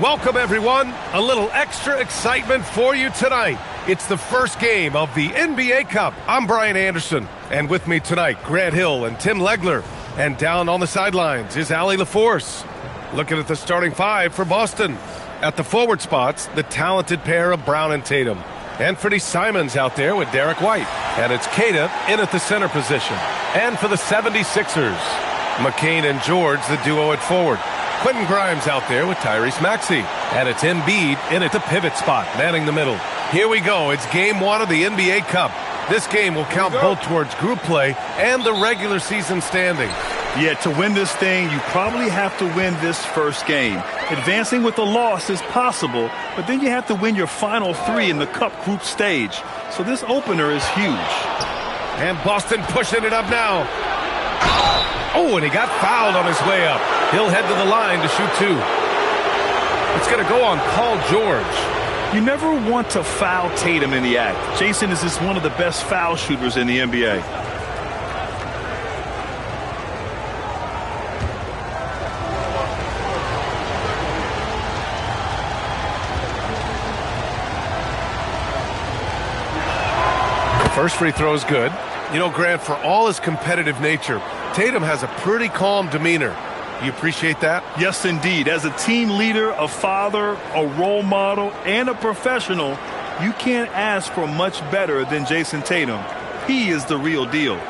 Welcome, everyone. A little extra excitement for you tonight. It's the first game of the NBA Cup. I'm Brian Anderson, and with me tonight, Grant Hill and Tim Legler. And down on the sidelines is Allie LaForce. Looking at the starting five for Boston. At the forward spots, the talented pair of Brown and Tatum. Anthony Simons out there with Derek White. And it's Queta in at the center position. And for the 76ers, McCain and George, the duo at forward. Quentin Grimes out there with Tyrese Maxey. And it's Embiid in at the pivot spot, manning the middle. Here we go. It's game one of the NBA Cup. This game will count both towards group play and the regular season standings. Yeah, to win this thing, you probably have to win this first game. Advancing with a loss is possible, but then you have to win your final three in the Cup group stage. So this opener is huge. And Boston pushing it up now. Oh, and he got fouled on his way up. He'll head to the line to shoot two. It's going to go on Paul George. You never want to foul Tatum in the act. Jason is just one of the best foul shooters in the NBA. The first free throw is good. You know, Grant, for all his competitive nature, Tatum has a pretty calm demeanor. You appreciate that? Yes, indeed. As a team leader, a father, a role model, and a professional, you can't ask for much better than Jason Tatum. He is the real deal.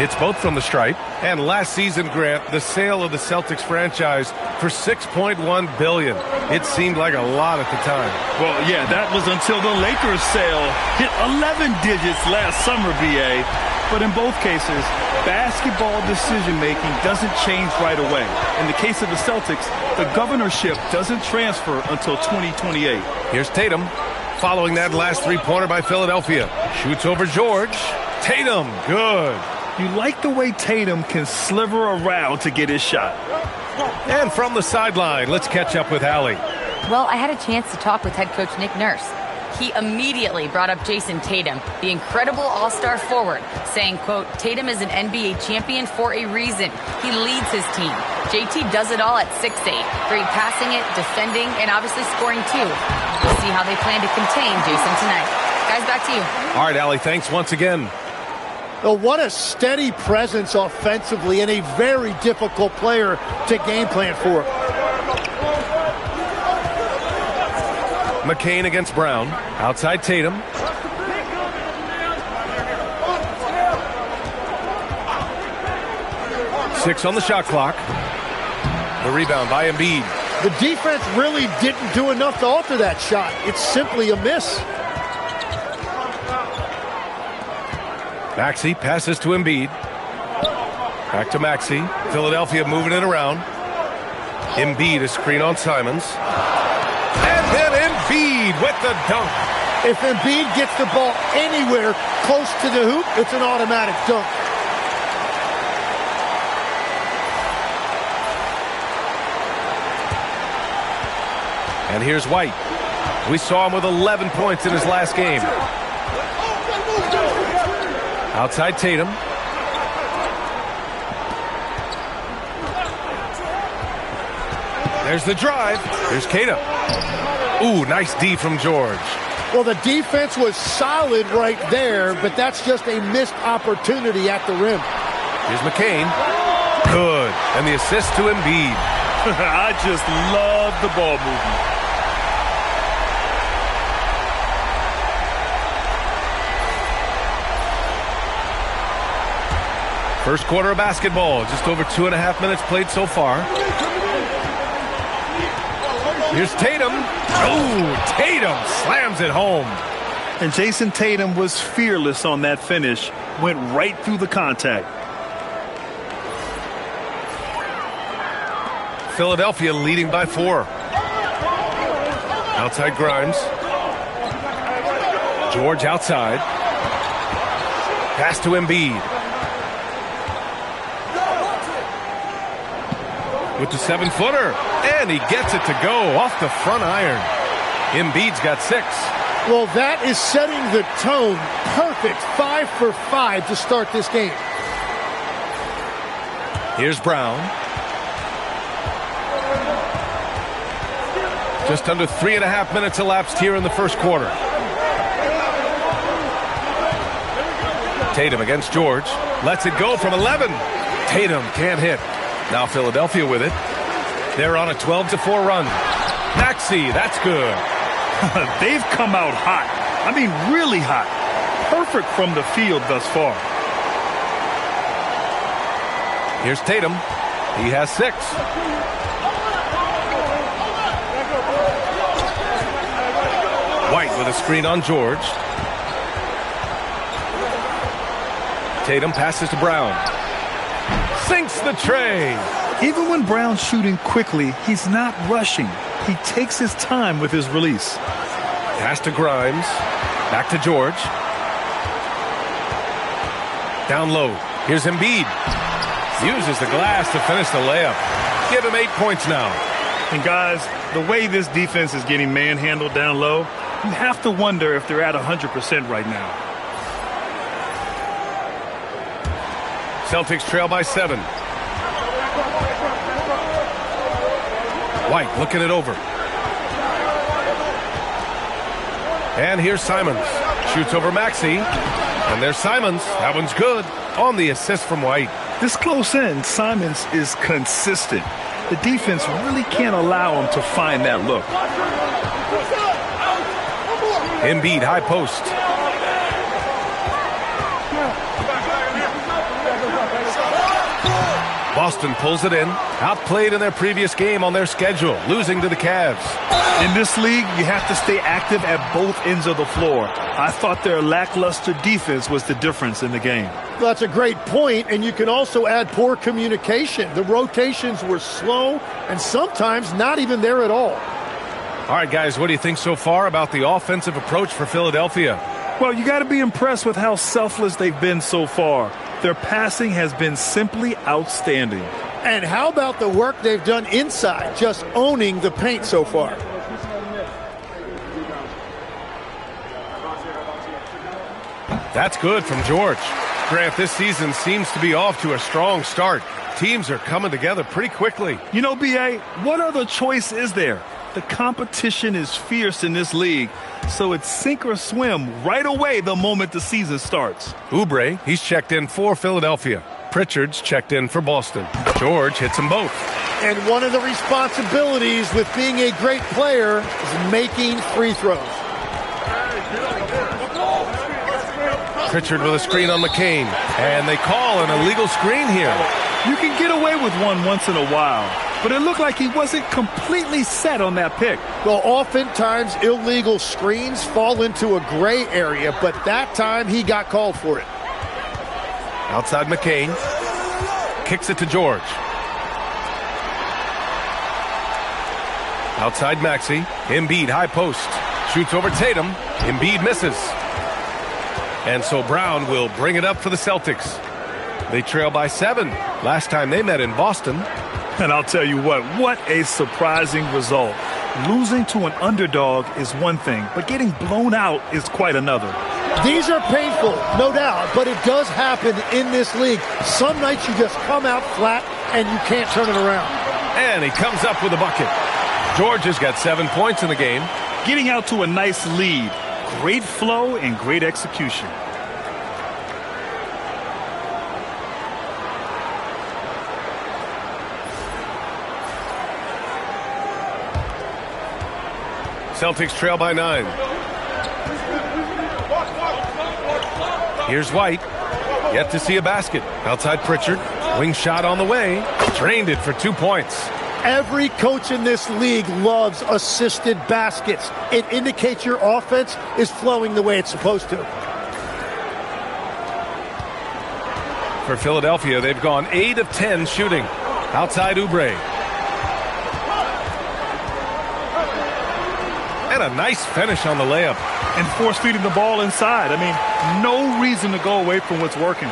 It's both from the stripe. And last season, Grant, the sale of the Celtics franchise for $6.1 billion. It seemed like a lot at the time. Well, yeah, that was until the Lakers sale hit 11 digits last summer, BA. But in both cases, basketball decision-making doesn't change right away. In the case of the Celtics, the governorship doesn't transfer until 2028. Here's Tatum, following that last three-pointer by Philadelphia. Shoots over George. Tatum, good. You like the way Tatum can sliver around to get his shot. And from the sideline, let's catch up with Allie. Well, I had a chance to talk with head coach Nick Nurse. He immediately brought up Jason Tatum, the incredible all-star forward, saying, quote, Tatum is an NBA champion for a reason. He leads his team. JT does it all at 6'8", great passing it, defending, and obviously scoring too. We'll see how they plan to contain Jason tonight. Guys, back to you. All right, Allie, thanks once again. Oh, what a steady presence offensively and a very difficult player to game plan for. McCain against Brown. Outside Tatum. Six on the shot clock. The rebound by Embiid. The defense really didn't do enough to alter that shot. It's simply a miss. Maxey passes to Embiid. Back to Maxey. Philadelphia moving it around. Embiid is screen on Simons. And then Embiid with the dunk. If Embiid gets the ball anywhere close to the hoop, it's an automatic dunk. And here's White. We saw him with 11 points in his last game. Outside Tatum. There's the drive. There's Queta. Ooh, nice D from George. Well, the defense was solid right there, but that's just a missed opportunity at the rim. Here's McCain. Good. And the assist to Embiid. I just love the ball movement. First quarter of basketball, just over 2.5 minutes played so far. Here's Tatum. Oh, Tatum slams it home. And Jason Tatum was fearless on that finish. Went right through the contact. Philadelphia leading by 4. Outside Grimes. George outside. Pass to Embiid. With the 7-footer, and he gets it to go off the front iron. Embiid's got 6. Well, that is setting the tone. Perfect 5 for 5 to start this game. Here's Brown. Just under 3.5 minutes elapsed here in the first quarter. Tatum against George. Lets it go from 11. Tatum can't hit. Now Philadelphia with it. They're on a 12-4 run. Maxey, that's good. They've come out hot. I mean, really hot. Perfect from the field thus far. Here's Tatum. He has 6. White with a screen on George. Tatum passes to Brown. Sinks the tray. Even when Brown's shooting quickly, he's not rushing. He takes his time with his release. Pass to Grimes. Back to George. Down low. Here's Embiid. Uses the glass to finish the layup. Give him 8 points now. And guys, the way this defense is getting manhandled down low, you have to wonder if they're at 100% right now. Celtics trail by 7. White looking it over. And here's Simons. Shoots over Maxey. And there's Simons. That one's good. On the assist from White. This close in, Simons is consistent. The defense really can't allow him to find that look. Embiid, high post. Boston pulls it in. Outplayed in their previous game on their schedule, losing to the Cavs. In this league, you have to stay active at both ends of the floor. I thought their lackluster defense was the difference in the game. That's a great point, and you can also add poor communication. The rotations were slow and sometimes not even there at all. All right, guys, what do you think so far about the offensive approach for Philadelphia? Well, you got to be impressed with how selfless they've been so far. Their passing has been simply outstanding. And how about the work they've done inside, just owning the paint so far? That's good from George. Grant, this season seems to be off to a strong start. Teams are coming together pretty quickly. You know, B.A., what other choice is there? The competition is fierce in this league, so it's sink or swim right away the moment the season starts. Oubre, he's checked in for Philadelphia. Pritchard's checked in for Boston. George hits them both. And one of the responsibilities with being a great player is making free throws. Pritchard with a screen on McCain. And they call an illegal screen here. You can get away with one once in a while, but it looked like he wasn't completely set on that pick. Well, oftentimes illegal screens fall into a gray area, but that time he got called for it. Outside McCain. Kicks it to George. Outside Maxey. Embiid high post. Shoots over Tatum. Embiid misses. And so Brown will bring it up for the Celtics. They trail by 7. Last time they met in Boston. And I'll tell you what a surprising result. Losing to an underdog is one thing, but getting blown out is quite another. These are painful, no doubt, but it does happen in this league. Some nights you just come out flat and you can't turn it around. And he comes up with a bucket. George has got 7 points in the game. Getting out to a nice lead. Great flow and great execution. Celtics trail by 9. Here's White. Yet to see a basket. Outside Pritchard. Wing shot on the way. Drained it for 2 points. Every coach in this league loves assisted baskets. It indicates your offense is flowing the way it's supposed to. For Philadelphia, they've gone 8 of 10 shooting. Outside Oubre. And a nice finish on the layup. And force feeding the ball inside. I mean, no reason to go away from what's working.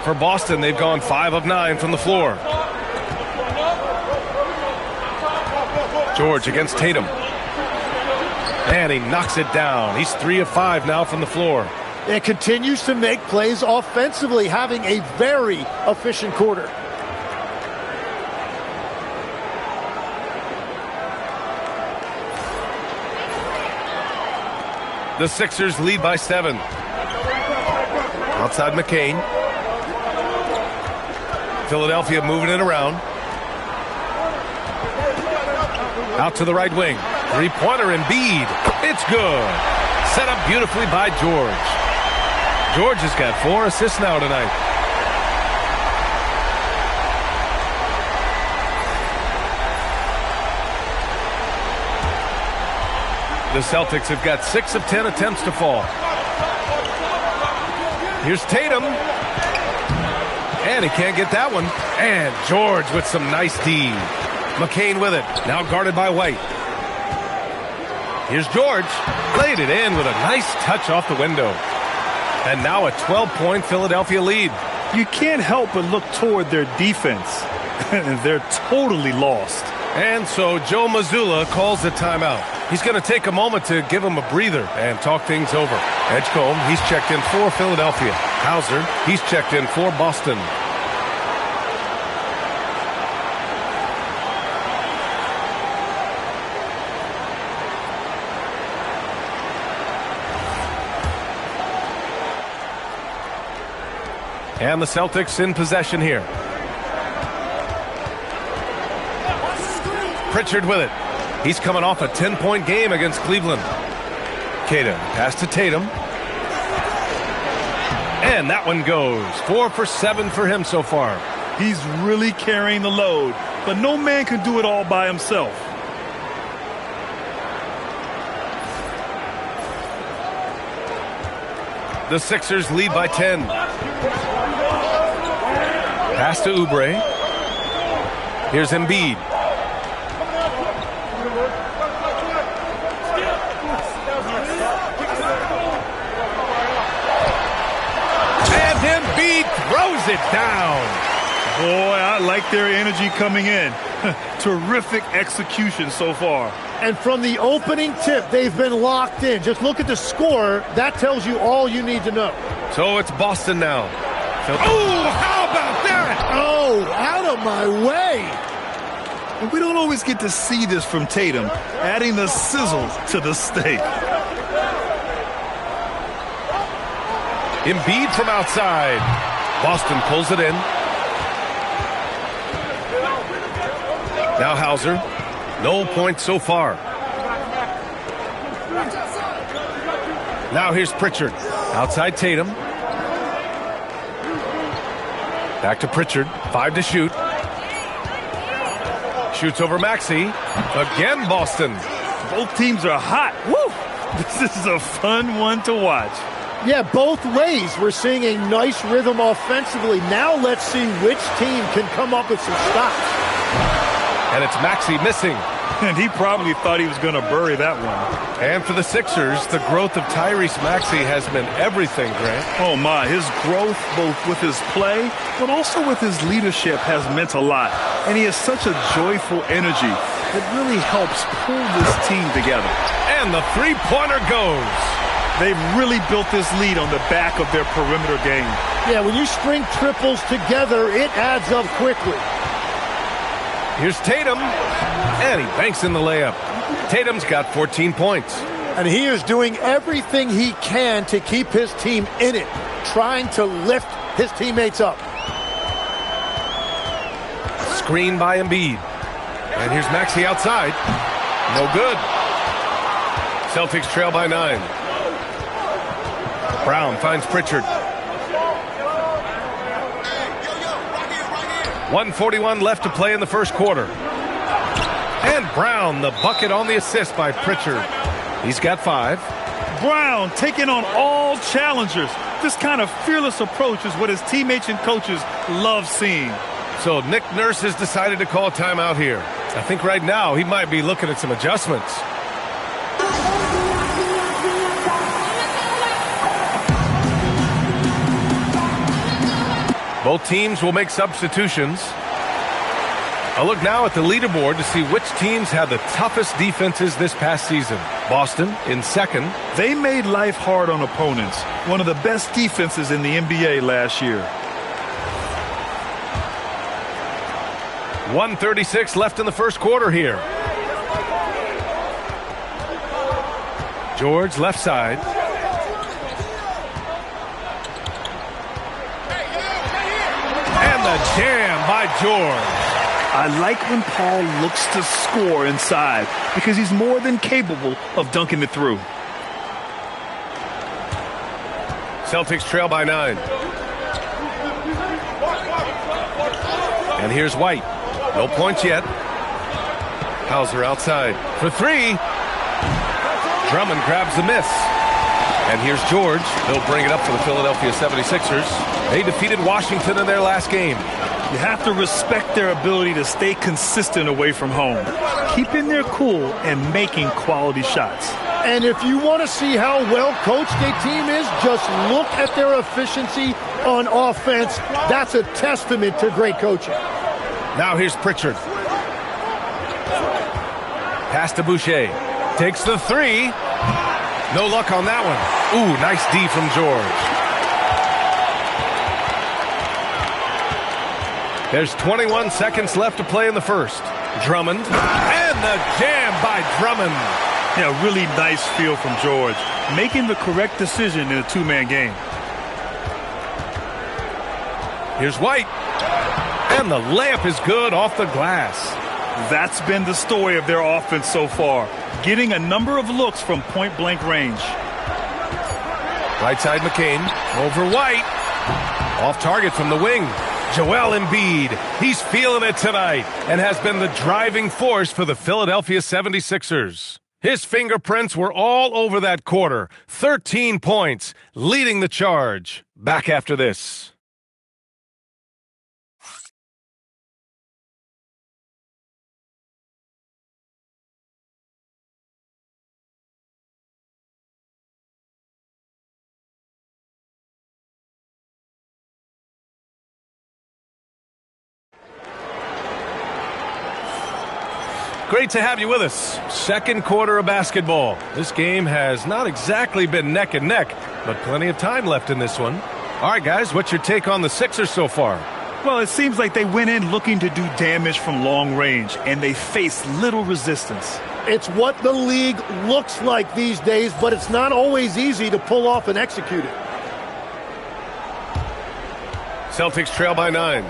For For Boston, they've gone 5 of 9 from the floor. George against Tatum. And he knocks it down. He's 3 of 5 now from the floor. And continues to make plays offensively, having a very efficient quarter. The Sixers lead by 7. Outside McCain. Philadelphia moving it around. Out to the right wing. Three-pointer Embiid. It's good. Set up beautifully by George. George has got 4 assists now tonight. The Celtics have got 6 of 10 attempts to fall. Here's Tatum. And he can't get that one. And George with some nice D. McCain with it. Now guarded by White. Here's George. Played it in with a nice touch off the window. And now a 12-point Philadelphia lead. You can't help but look toward their defense. They're totally lost. And so Joe Mazzulla calls the timeout. He's going to take a moment to give him a breather and talk things over. Edgecombe, he's checked in for Philadelphia. Hauser, he's checked in for Boston. And the Celtics in possession here. Pritchard with it. He's coming off a 10-point game against Cleveland. Tatum, pass to Tatum. And that one goes. 4 for 7 for him so far. He's really carrying the load, but no man can do it all by himself. The Sixers lead by 10. Pass to Oubre. Here's Embiid. Throws it down. Boy, I like their energy coming in. Terrific execution so far. And from the opening tip, they've been locked in. Just look at the score. That tells you all you need to know. So it's Boston now. Oh, how about that? Oh, out of my way. We don't always get to see this from Tatum, adding the sizzle to the steak. Embiid from outside. Boston pulls it in. Now Hauser. No points so far. Now here's Pritchard. Outside Tatum. Back to Pritchard. 5 to shoot. Shoots over Maxey. Again Boston. Both teams are hot. Woo! This is a fun one to watch. Yeah, both ways. We're seeing a nice rhythm offensively. Now let's see which team can come up with some stops. And it's Maxey missing. And he probably thought he was going to bury that one. And for the Sixers, the growth of Tyrese Maxey has been everything, Grant. Oh, my. His growth, both with his play, but also with his leadership, has meant a lot. And he has such a joyful energy that really helps pull this team together. And the three-pointer goes. They've really built this lead on the back of their perimeter game. Yeah, when you string triples together, it adds up quickly. Here's Tatum, and he banks in the layup. Tatum's got 14 points. And he is doing everything he can to keep his team in it, trying to lift his teammates up. Screen by Embiid. And here's Maxey outside. No good. Celtics trail by 9. Brown finds Pritchard. 1:41 left to play in the first quarter. And Brown, the bucket on the assist by Pritchard. He's got 5. Brown taking on all challengers. This kind of fearless approach is what his teammates and coaches love seeing. So Nick Nurse has decided to call a timeout here. I think right now he might be looking at some adjustments. Both teams will make substitutions. A look now at the leaderboard to see which teams had the toughest defenses this past season. Boston in second. They made life hard on opponents. One of the best defenses in the NBA last year. 1:36 left in the first quarter here. George left side. And the jam by George. I like when Paul looks to score inside because he's more than capable of dunking it through. Celtics trail by 9. And here's White. No points yet. Hauser outside for 3. Drummond grabs the miss. And here's George. He'll bring it up for the Philadelphia 76ers. They defeated Washington in their last game. You have to respect their ability to stay consistent away from home, keeping their cool and making quality shots. And if you want to see how well coached a team is, just look at their efficiency on offense. That's a testament to great coaching. Now here's Pritchard. Pass to Boucher. Takes the 3. No luck on that one. Ooh, nice D from George. There's 21 seconds left to play in the first. Drummond. And the jam by Drummond. Yeah, really nice feel from George. Making the correct decision in a two-man game. Here's White. And the layup is good off the glass. That's been the story of their offense so far. Getting a number of looks from point-blank range. Right side McCain. Over White. Off target from the wing. Joel Embiid. He's feeling it tonight and has been the driving force for the Philadelphia 76ers. His fingerprints were all over that quarter. 13 points, leading the charge. Back after this. Great to have you with us. Second quarter of basketball. This game has not exactly been neck and neck, but plenty of time left in this one. All right, guys, what's your take on the Sixers so far? Well, it seems like they went in looking to do damage from long range, and they faced little resistance. It's what the league looks like these days, but it's not always easy to pull off and execute it. Celtics trail by 9.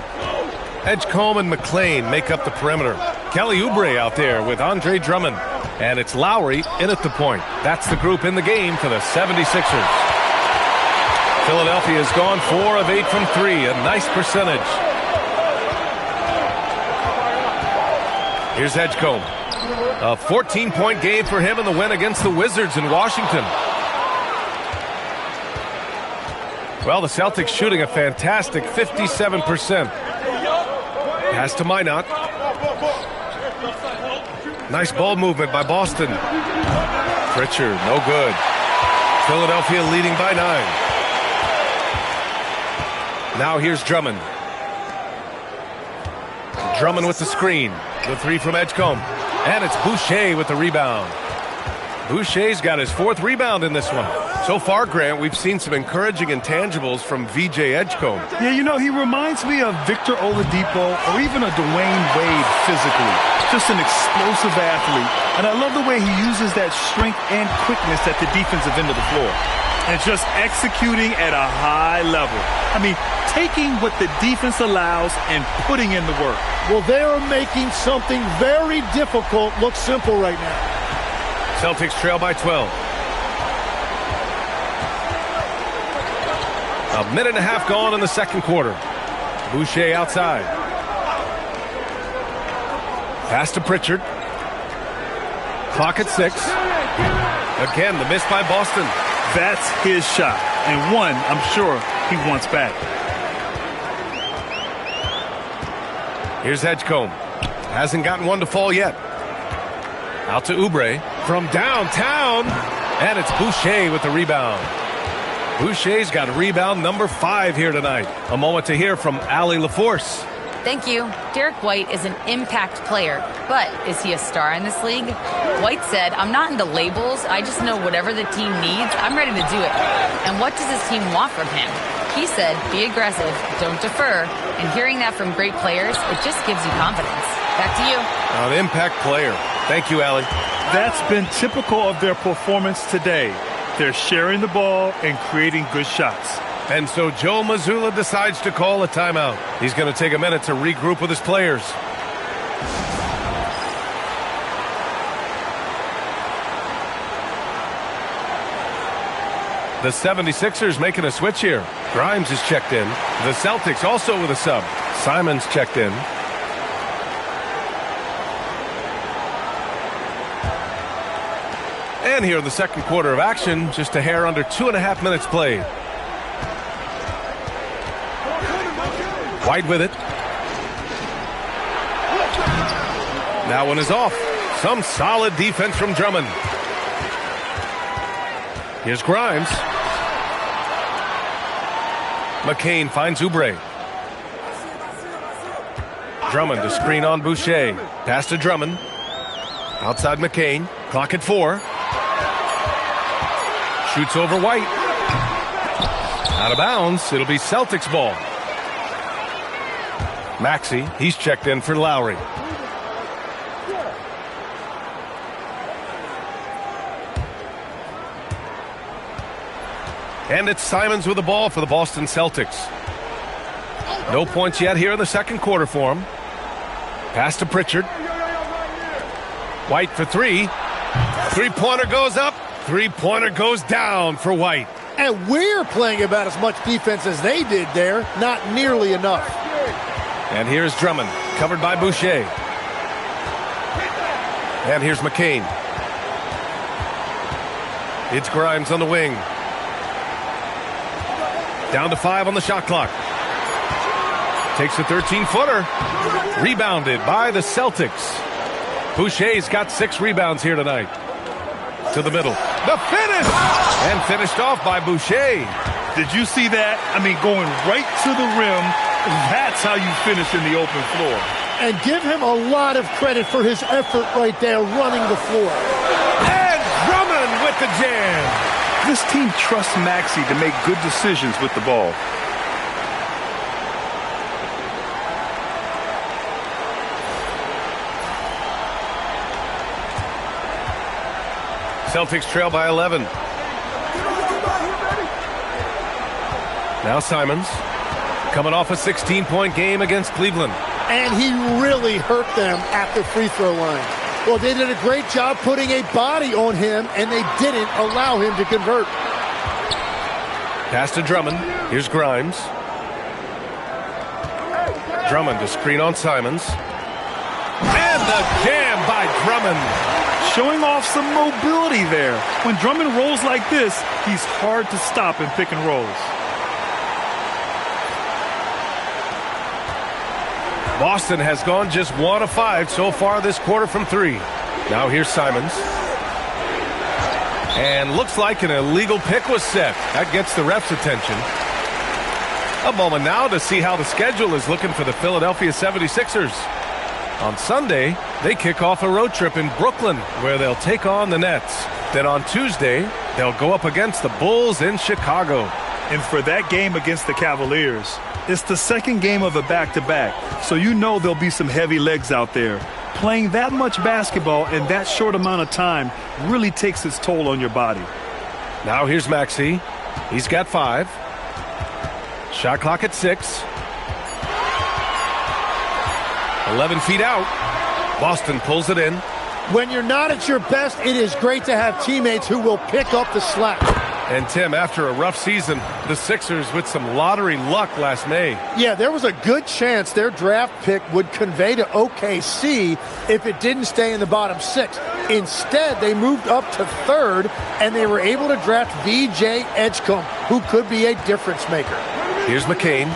Edgecombe and McClain make up the perimeter. Kelly Oubre out there with Andre Drummond. And it's Lowry in at the point. That's the group in the game for the 76ers. Philadelphia has gone 4 of 8 from 3. A nice percentage. Here's Edgecombe. A 14-point game for him in the win against the Wizards in Washington. Well, the Celtics shooting a fantastic 57%. Pass to Minot. Nice ball movement by Boston. Pritchard, no good. Philadelphia leading by 9. Now here's Drummond. Drummond with the screen. The 3 from Edgecombe. And it's Boucher with the rebound. Boucher's got his 4th rebound in this one. So far, Grant, we've seen some encouraging intangibles from VJ Edgecombe. Yeah, you know, he reminds me of Victor Oladipo or even a Dwayne Wade physically. Just an explosive athlete. And I love the way he uses that strength and quickness at the defensive end of the floor. And just executing at a high level. I mean, taking what the defense allows and putting in the work. Well, they are making something very difficult look simple right now. Celtics trail by 12. A minute and a half gone in the second quarter. Boucher outside. Pass to Pritchard. Clock at 6. Again, the miss by Boston. That's his shot. And one, I'm sure, he wants back. Here's Edgecombe. Hasn't gotten one to fall yet. Out to Oubre from downtown. And it's Boucher with the rebound. Boucher's got rebound number 5 here tonight. A moment to hear from Allie LaForce. Thank you. Derek White is an impact player, but is he a star in this league? White said, "I'm not into labels. I just know whatever the team needs, I'm ready to do it. And what does his team want from him?" He said, "Be aggressive, don't defer." And hearing that from great players, it just gives you confidence. Back to you. An impact player. Thank you, Allie. That's been typical of their performance today. They're sharing the ball and creating good shots. And so Joe Mazzulla decides to call a timeout. He's going to take a minute to regroup with his players. The 76ers making a switch here. Grimes is checked in. The Celtics also with a sub. Simons checked in. And here in the second quarter of action, just a hair under 2.5 minutes played. White with it. That one is off. Some solid defense from Drummond. Here's Grimes. McCain finds Oubre. Drummond to screen on Boucher. Pass to Drummond. Outside McCain. Clock at 4. Shoots over White. Out of bounds. It'll be Celtics ball. Maxey, he's checked in for Lowry. And it's Simons with the ball for the Boston Celtics. No points yet here in the second quarter for him. Pass to Pritchard. White for 3. Three-pointer goes up. Three-pointer goes down for White. And we're playing about as much defense as they did there. Not nearly enough. And here's Drummond, covered by Boucher. And here's McCain. It's Grimes on the wing. Down to 5 on the shot clock. Takes a 13-footer. Rebounded by the Celtics. Boucher's got 6 rebounds here tonight. To the middle. The finish! And finished off by Boucher. Did you see that? I mean, going right to the rim. That's how you finish in the open floor. And give him a lot of credit for his effort right there running the floor. And Drummond with the jam. This team trusts Maxey to make good decisions with the ball. Celtics trail by 11. Now Simons. Coming off a 16-point game against Cleveland. And he really hurt them at the free throw line. Well, they did a great job putting a body on him, and they didn't allow him to convert. Pass to Drummond. Here's Grimes. Drummond to screen on Simons. And the jam by Drummond. Showing off some mobility there. When Drummond rolls like this, he's hard to stop in pick and rolls. Boston has gone just 1 of 5 so far this quarter from 3. Now here's Simons. And looks like an illegal pick was set. That gets the ref's attention. A moment now to see how the schedule is looking for the Philadelphia 76ers. On Sunday, they kick off a road trip in Brooklyn where they'll take on the Nets. Then on Tuesday, they'll go up against the Bulls in Chicago. And for that game against the Cavaliers, it's the second game of a back-to-back, so you know there'll be some heavy legs out there. Playing that much basketball in that short amount of time really takes its toll on your body. Now here's Maxey. He's got 5. Shot clock at 6. 11 feet out. Boston pulls it in. When you're not at your best, it is great to have teammates who will pick up the slack. And Tim, after a rough season, the Sixers with some lottery luck last May. Yeah, there was a good chance their draft pick would convey to OKC if it didn't stay in the bottom 6. Instead, they moved up to 3rd, and they were able to draft VJ Edgecombe, who could be a difference maker. Here's McCain,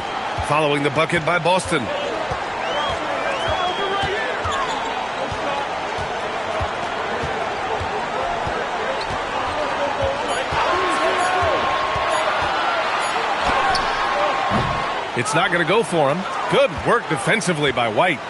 following the bucket by Boston. It's not going to go for him. Good work defensively by White.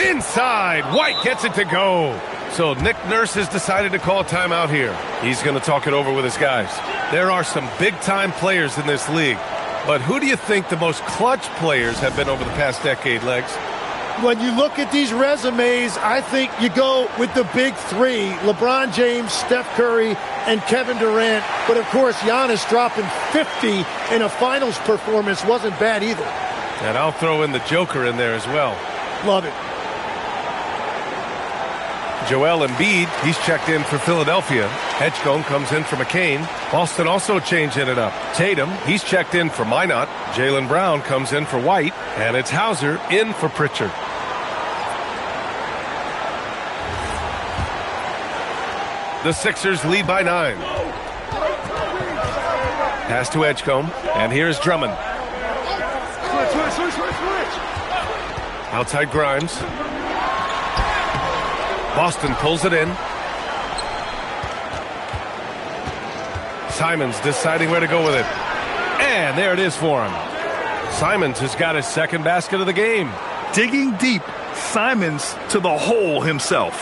Inside, White gets it to go. So Nick Nurse has decided to call a timeout here. He's going to talk it over with his guys. There are some big-time players in this league. But who do you think the most clutch players have been over the past decade, Legs? When you look at these resumes, I think you go with the big three, LeBron James, Steph Curry, and Kevin Durant. But, of course, Giannis dropping 50 in a finals performance wasn't bad either. And I'll throw in the Joker in there as well. Love it. Joel Embiid, he's checked in for Philadelphia. Edgecombe comes in for McCain. Boston also changing it up. Tatum, he's checked in for Minot. Jaylen Brown comes in for White. And it's Hauser in for Pritchard. The Sixers lead by 9. Pass to Edgecombe. And here's Drummond. Outside Grimes. Boston pulls it in. Simons deciding where to go with it. And there it is for him. Simons has got his second basket of the game. Digging deep, Simons to the hole himself.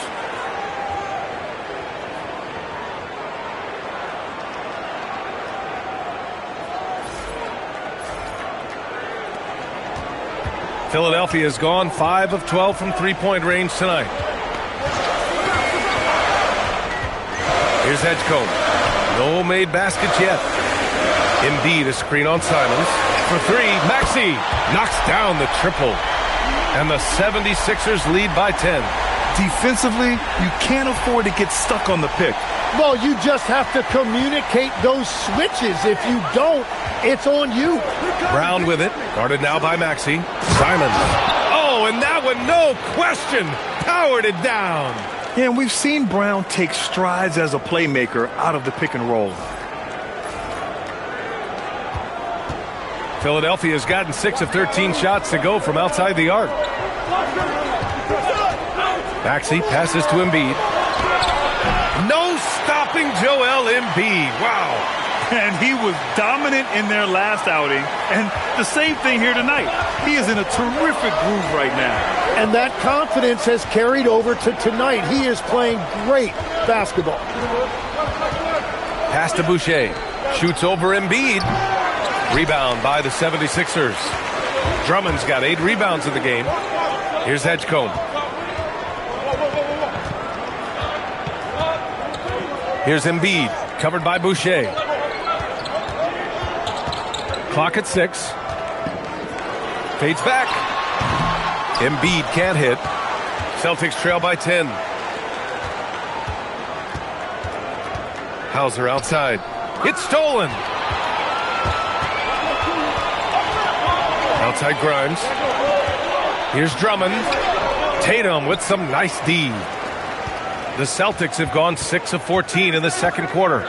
Philadelphia has gone 5 of 12 from three-point range tonight. Here's Edgecombe. No made baskets yet. Embiid, a screen on Simons. For three, Maxey knocks down the triple. And the 76ers lead by 10. Defensively, you can't afford to get stuck on the pick. Well, you just have to communicate those switches. If you don't, it's on you. Brown with it. Guarded now by Maxey. Simons. Oh, and that one, no question, powered it down. Yeah, and we've seen Brown take strides as a playmaker out of the pick and roll. Philadelphia has gotten 6 of 13 shots to go from outside the arc. Maxey passes to Embiid. No stopping Joel Embiid. Wow. And he was dominant in their last outing. And the same thing here tonight. He is in a terrific groove right now. And that confidence has carried over to tonight. He is playing great basketball. Pass to Boucher. Shoots over Embiid. Rebound by the 76ers. Drummond's got 8 rebounds in the game. Here's Edgecombe. Here's Embiid, covered by Boucher. Clock at 6. Fades back. Embiid can't hit. Celtics trail by 10. Hauser outside. It's stolen. Outside Grimes. Here's Drummond. Tatum with some nice D. The Celtics have gone 6 of 14 in the second quarter.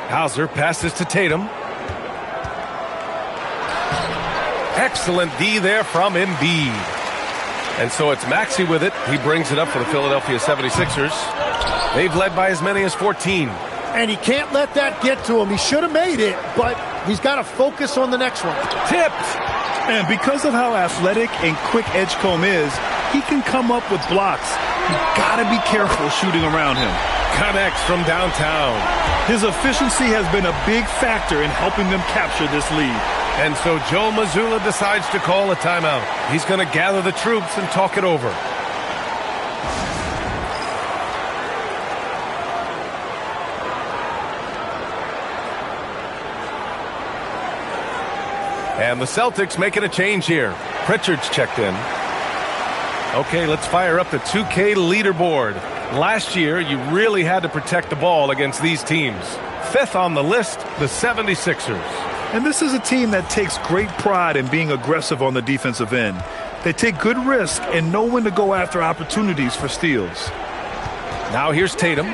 Hauser passes to Tatum. Excellent D there from Embiid. And so it's Maxey with it. He brings it up for the Philadelphia 76ers. They've led by as many as 14. And he can't let that get to him. He should have made it, but he's got to focus on the next one. Tipped. And because of how athletic and quick Edgecombe is, he can come up with blocks. You gotta be careful shooting around him. Connects from downtown. His efficiency has been a big factor in helping them capture this lead. And so Joe Mazzulla decides to call a timeout. He's going to gather the troops and talk it over. And the Celtics making a change here. Pritchard's checked in. Okay, let's fire up the 2K leaderboard. Last year, you really had to protect the ball against these teams. 5th on the list, the 76ers. And this is a team that takes great pride in being aggressive on the defensive end. They take good risk and know when to go after opportunities for steals. Now here's Tatum.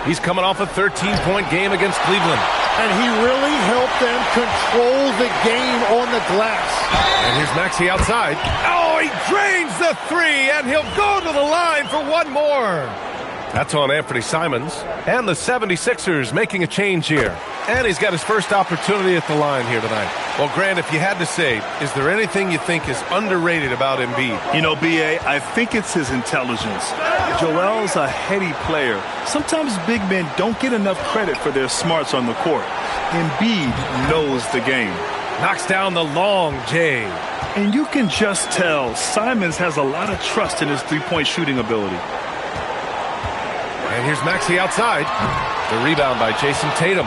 He's coming off a 13-point game against Cleveland. And he really helped them control the game on the glass. And here's Maxey outside. Oh, he drains the 3, and he'll go to the line for one more. That's on Anthony Simons. And the 76ers making a change here. And he's got his first opportunity at the line here tonight. Well, Grant, if you had to say, is there anything you think is underrated about Embiid? You know, B.A., I think it's his intelligence. Joel's a heady player. Sometimes big men don't get enough credit for their smarts on the court. Embiid knows the game. Knocks down the long J. And you can just tell Simons has a lot of trust in his three-point shooting ability. And here's Maxey outside. The rebound by Jason Tatum.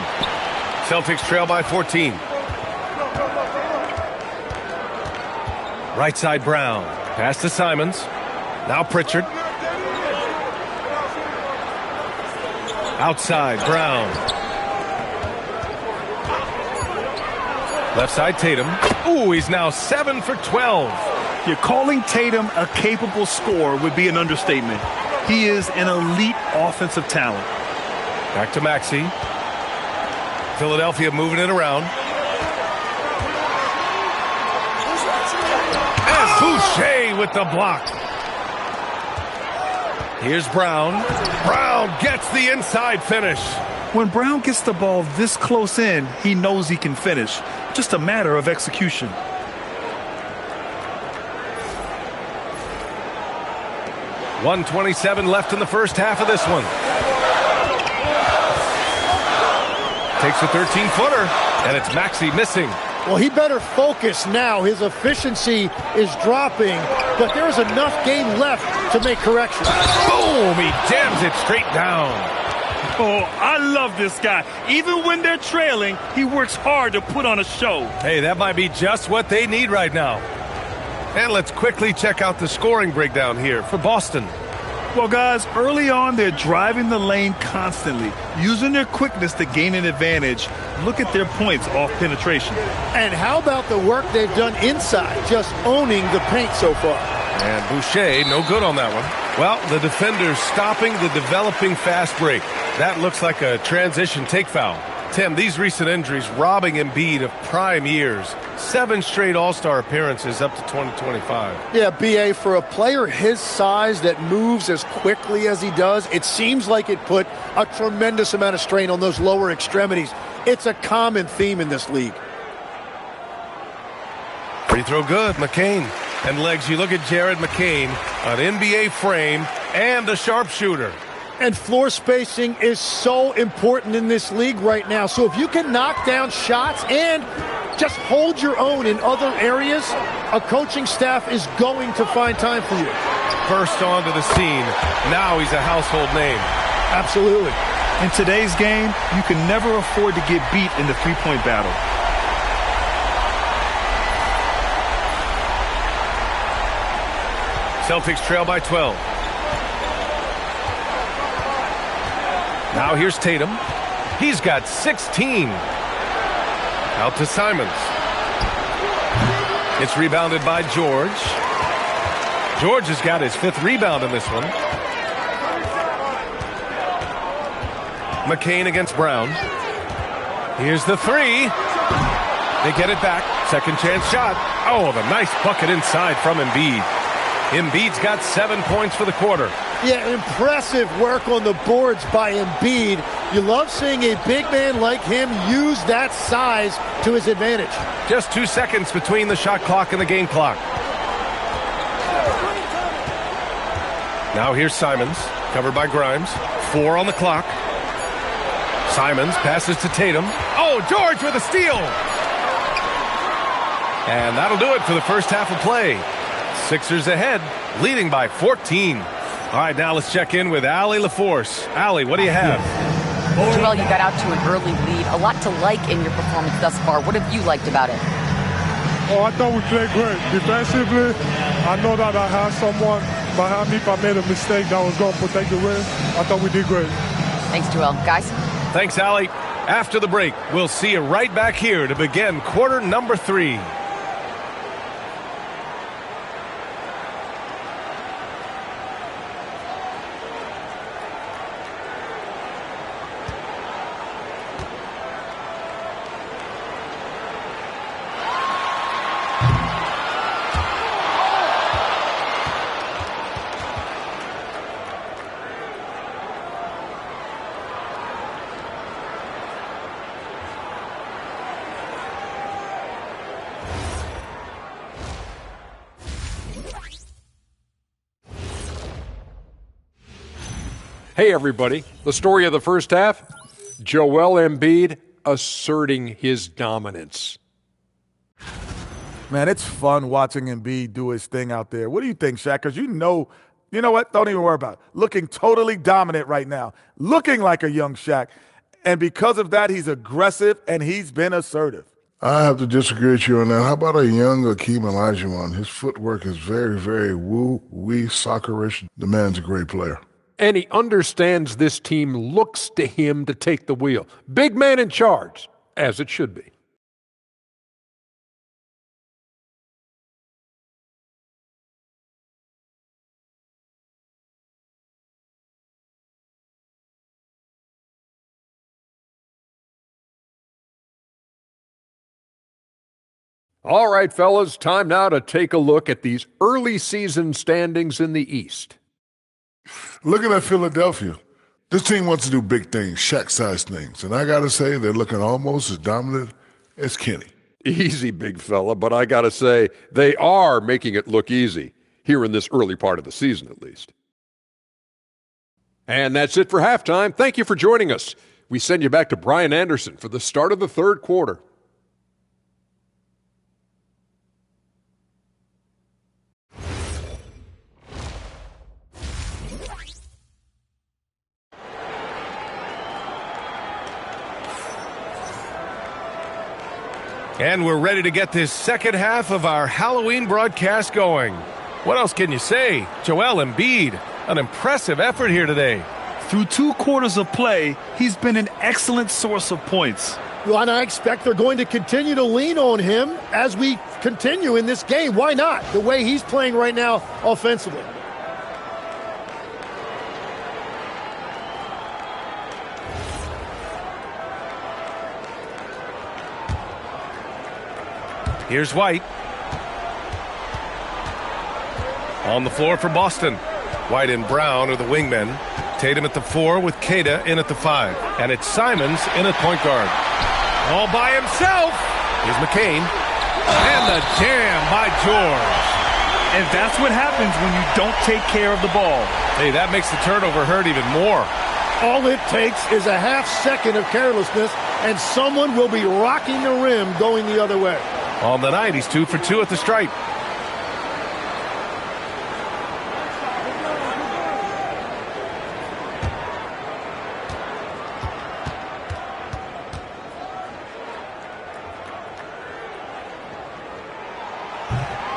Celtics trail by 14. Right side Brown. Pass to Simons. Now Pritchard. Outside Brown. Left side Tatum. Ooh, he's now 7 for 12. You're calling Tatum a capable scorer would be an understatement. He is an elite offensive talent. Back to Maxey. Philadelphia moving it around. And Boucher with the block. Here's Brown. Brown gets the inside finish. When Brown gets the ball this close in, he knows he can finish. Just a matter of execution. .127 left in the first half of this one. Takes a 13-footer, and it's Maxey missing. Well, he better focus now. His efficiency is dropping, but there is enough game left to make corrections. Boom! He jams it straight down. Oh, I love this guy. Even when they're trailing, he works hard to put on a show. Hey, that might be just what they need right now. And let's quickly check out the scoring breakdown here for Boston. Well, guys, early on, they're driving the lane constantly, using their quickness to gain an advantage. Look at their points off penetration. And how about the work they've done inside, just owning the paint so far? And Boucher, no good on that one. Well, the defender's stopping the developing fast break. That looks like a transition take foul. Tim, these recent injuries robbing Embiid of prime years. 7 straight All-Star appearances up to 2025. Yeah, B.A., for a player his size that moves as quickly as he does, it seems like it put a tremendous amount of strain on those lower extremities. It's a common theme in this league. Free throw good, McCain. And legs, you look at Jared McCain, an NBA frame and a sharpshooter. And floor spacing is so important in this league right now. So if you can knock down shots and just hold your own in other areas, a coaching staff is going to find time for you. Burst onto the scene. Now he's a household name. Absolutely. In today's game, you can never afford to get beat in the three-point battle. Celtics trail by 12. Now here's Tatum. He's got 16. Out to Simons. It's rebounded by George. George has got his 5th rebound in this one. McCain against Brown. Here's the 3. They get it back. Second chance shot. Oh, the nice bucket inside from Embiid. Embiid's got 7 points for the quarter. Yeah, impressive work on the boards by Embiid. You love seeing a big man like him use that size to his advantage. Just 2 seconds between the shot clock and the game clock. Now here's Simons, covered by Grimes. 4 on the clock. Simons passes to Tatum. Oh, George with a steal! And that'll do it for the first half of play. Sixers ahead, leading by 14. All right, now let's check in with Allie LaForce. Allie, what do you have? Joel, you got out to an early lead. A lot to like in your performance thus far. What have you liked about it? Oh, I thought we played great. Defensively, I know that I had someone behind me if I made a mistake that was going to protect the rim. I thought we did great. Thanks, Joel. Guys? Thanks, Allie. After the break, we'll see you right back here to begin quarter number 3. Hey, everybody. The story of the first half, Joel Embiid asserting his dominance. Man, it's fun watching Embiid do his thing out there. What do you think, Shaq? Because you know what? Don't even worry about it. Looking totally dominant right now. Looking like a young Shaq. And because of that, he's aggressive and he's been assertive. I have to disagree with you on that. How about a young Akeem Olajuwon? His footwork is very, very woo-wee, soccerish. The man's a great player. And he understands this team looks to him to take the wheel. Big man in charge, as it should be. All right, fellas, time now to take a look at these early season standings in the East. Looking at Philadelphia, this team wants to do big things, Shaq-sized things. And I got to say, they're looking almost as dominant as Kenny. Easy, big fella, but I got to say, they are making it look easy, here in this early part of the season at least. And that's it for halftime. Thank you for joining us. We send you back to Brian Anderson for the start of the third quarter. And we're ready to get this second half of our Halloween broadcast going. What else can you say? Joel Embiid, an impressive effort here today. Through 2 quarters of play, he's been an excellent source of points. Well, and I expect they're going to continue to lean on him as we continue in this game. Why not? The way he's playing right now offensively. Here's White. On the floor for Boston. White and Brown are the wingmen. Tatum at the 4 with Queta in at the 5. And it's Simons in at point guard. All by himself. Here's McCain. And the jam by George. And that's what happens when you don't take care of the ball. Hey, that makes the turnover hurt even more. All it takes is a half second of carelessness, and someone will be rocking the rim going the other way. On the night, he's 2 for 2 at the stripe.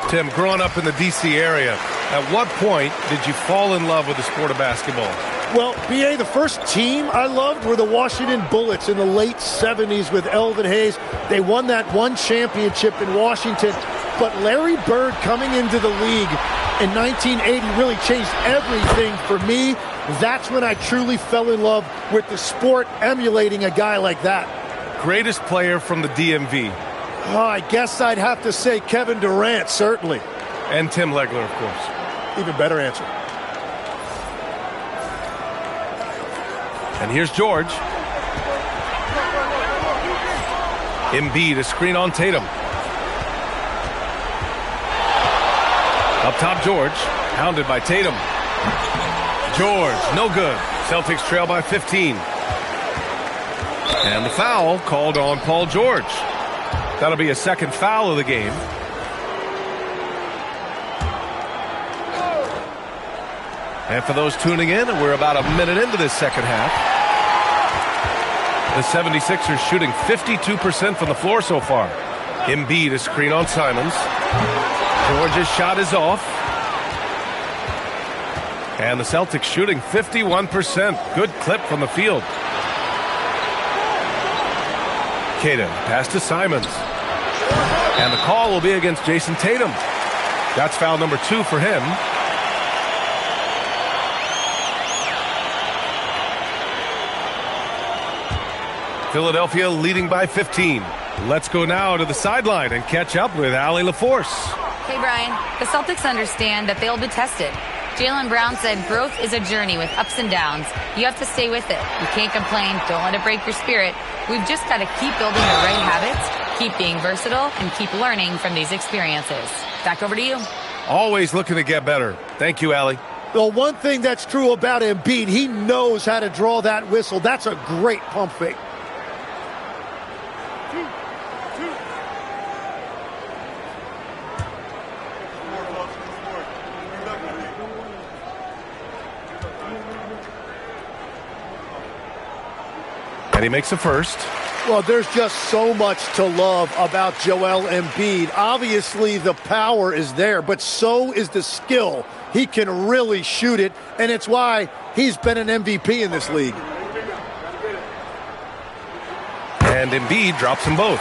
Tim, growing up in the D.C. area, at what point did you fall in love with the sport of basketball? Well, B.A., the first team I loved were the Washington Bullets in the late 70s with Elvin Hayes. They won that one championship in Washington. But Larry Bird coming into the league in 1980 really changed everything for me. That's when I truly fell in love with the sport, emulating a guy like that. Greatest player from the DMV? Oh, I guess I'd have to say Kevin Durant, certainly. And Tim Legler, of course. Even better answer. And here's George. Embiid, a screen on Tatum. Up top, George, hounded by Tatum. George, no good. Celtics trail by 15. And the foul called on Paul George. That'll be a second foul of the game. And for those tuning in, we're about a minute into this second half. The 76ers shooting 52% from the floor so far. Embiid, a screen on Simons. George's shot is off. And the Celtics shooting 51%. Good clip from the field. Queta, pass to Simons. And the call will be against Jason Tatum. That's foul number 2 for him. Philadelphia leading by 15. Let's go now to the sideline and catch up with Allie LaForce. Hey, Brian. The Celtics understand that they'll be tested. Jaylen Brown said growth is a journey with ups and downs. You have to stay with it. You can't complain. Don't let it break your spirit. We've just got to keep building the right habits, keep being versatile, and keep learning from these experiences. Back over to you. Always looking to get better. Thank you, Allie. The one thing that's true about Embiid, he knows how to draw that whistle. That's a great pump fake. And he makes the first. Well, there's just so much to love about Joel Embiid. Obviously, the power is there, but so is the skill. He can really shoot it, and it's why he's been an MVP in this league. And Embiid drops them both.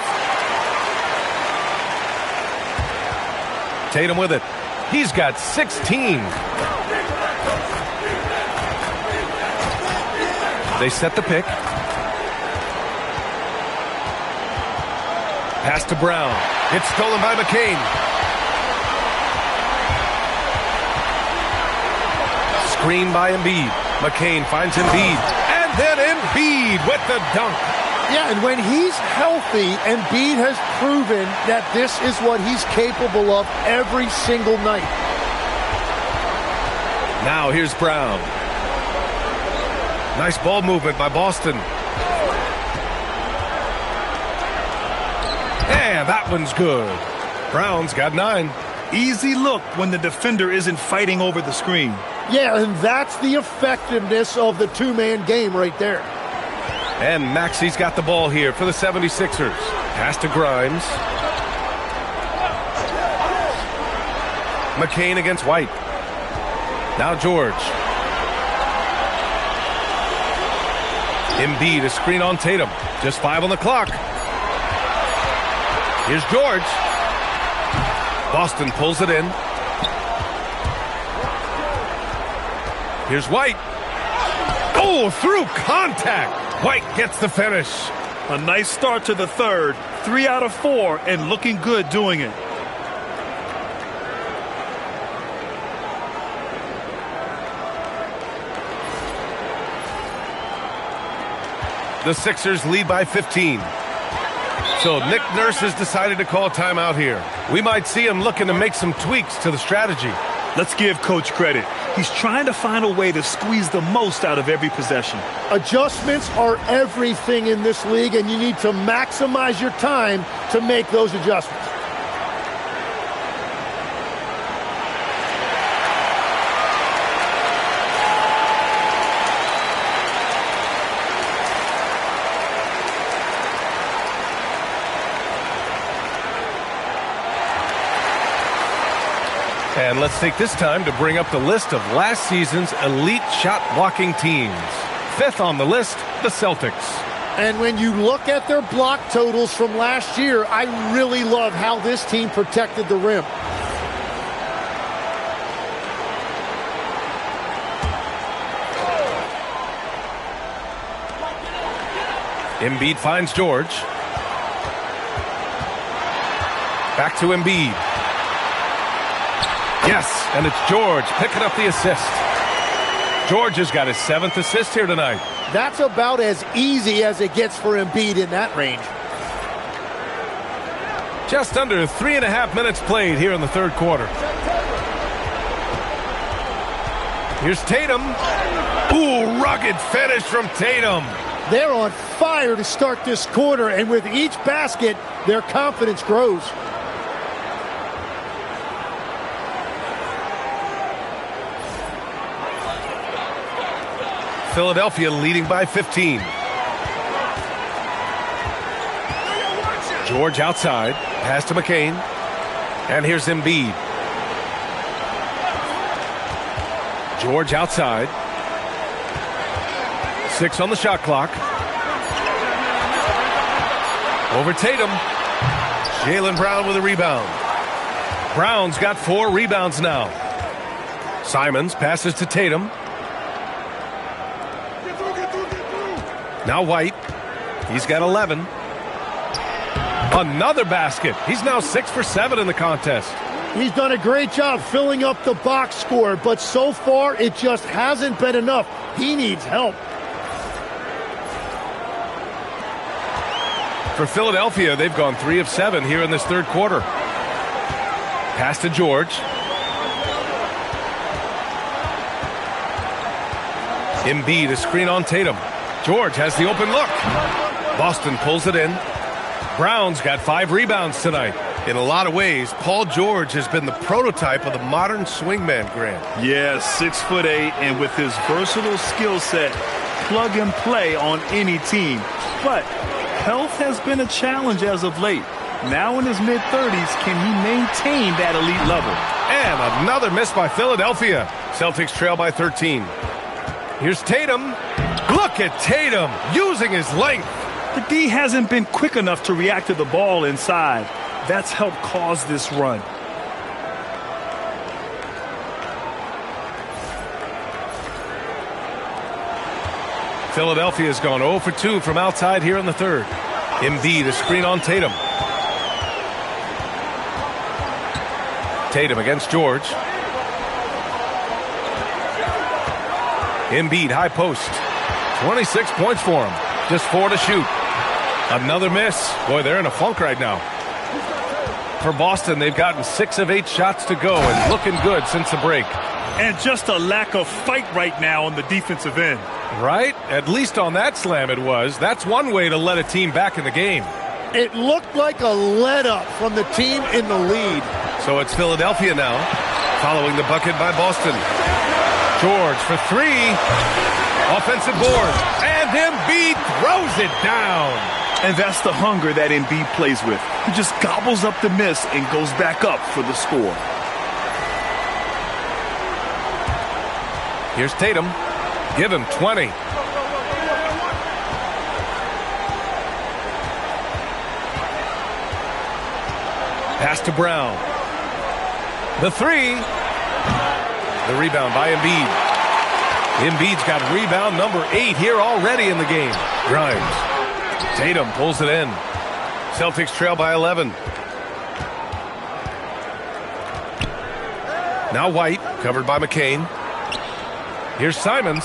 Tatum with it. He's got 16. They set the pick. Pass to Brown. It's stolen by McCain. Screen by Embiid. McCain finds Embiid. And then Embiid with the dunk. Yeah, and when he's healthy, Embiid has proven that this is what he's capable of every single night. Now here's Brown. Nice ball movement by Boston. And that one's good. Brown's got 9. Easy look when the defender isn't fighting over the screen. Yeah, and that's the effectiveness of the two-man game right there. And Maxi's got the ball here for the 76ers. Pass to Grimes. McCain against White. Now George. Embiid, a screen on Tatum. Just 5 on the clock. Here's George. Boston pulls it in. Here's White. Oh, through contact. White gets the finish. A nice start to the third. 3 out of 4 and looking good doing it. The Sixers lead by 15. So Nick Nurse has decided to call timeout here. We might see him looking to make some tweaks to the strategy. Let's give Coach credit. He's trying to find a way to squeeze the most out of every possession. Adjustments are everything in this league, and you need to maximize your time to make those adjustments. And let's take this time to bring up the list of last season's elite shot blocking teams. 5th on the list, the Celtics. And when you look at their block totals from last year, I really love how this team protected the rim. Embiid finds George. Back to Embiid. Yes, and it's George picking up the assist. George has got his 7th assist here tonight. That's about as easy as it gets for Embiid in that range. Just under 3.5 minutes played here in the third quarter. Here's Tatum. Ooh, rugged finish from Tatum. They're on fire to start this quarter, and with each basket, their confidence grows. Philadelphia leading by 15. George outside. Pass to McCain. And here's Embiid. George outside. 6 on the shot clock. Over Tatum. Jaylen Brown with a rebound. Brown's got 4 rebounds now. Simons passes to Tatum. Now White. He's got 11. Another basket. He's now 6 for 7 in the contest. He's done a great job filling up the box score, but so far it just hasn't been enough. He needs help. For Philadelphia, they've gone 3 of 7 here in this third quarter. Pass to George. Embiid, a screen on Tatum. George has the open look. Boston pulls it in. Brown's got 5 rebounds tonight. In a lot of ways, Paul George has been the prototype of the modern swingman, Grant. Yeah, 6'8", and with his versatile skill set, plug and play on any team. But health has been a challenge as of late. Now in his mid-30s, can he maintain that elite level? And another miss by Philadelphia. Celtics trail by 13. Here's Tatum. Look at Tatum using his length. The D hasn't been quick enough to react to the ball inside. That's helped cause this run. Philadelphia's gone 0 for 2 from outside here in the third. Embiid, a screen on Tatum. Tatum against George. Embiid, high post. 26 points for him. Just 4 to shoot. Another miss. Boy, they're in a funk right now. For Boston, they've gotten 6 of 8 shots to go and looking good since the break. And just a lack of fight right now on the defensive end. Right? At least on that slam it was. That's one way to let a team back in the game. It looked like a let-up from the team in the lead. So it's Philadelphia now, following the bucket by Boston. George for 3. Offensive board. And Embiid throws it down. And that's the hunger that Embiid plays with. He just gobbles up the miss and goes back up for the score. Here's Tatum. Give him 20. Pass to Brown. The 3. The rebound by Embiid. Embiid's got rebound number 8 here already in the game. Grimes. Tatum pulls it in. Celtics trail by 11. Now White, covered by McCain. Here's Simons.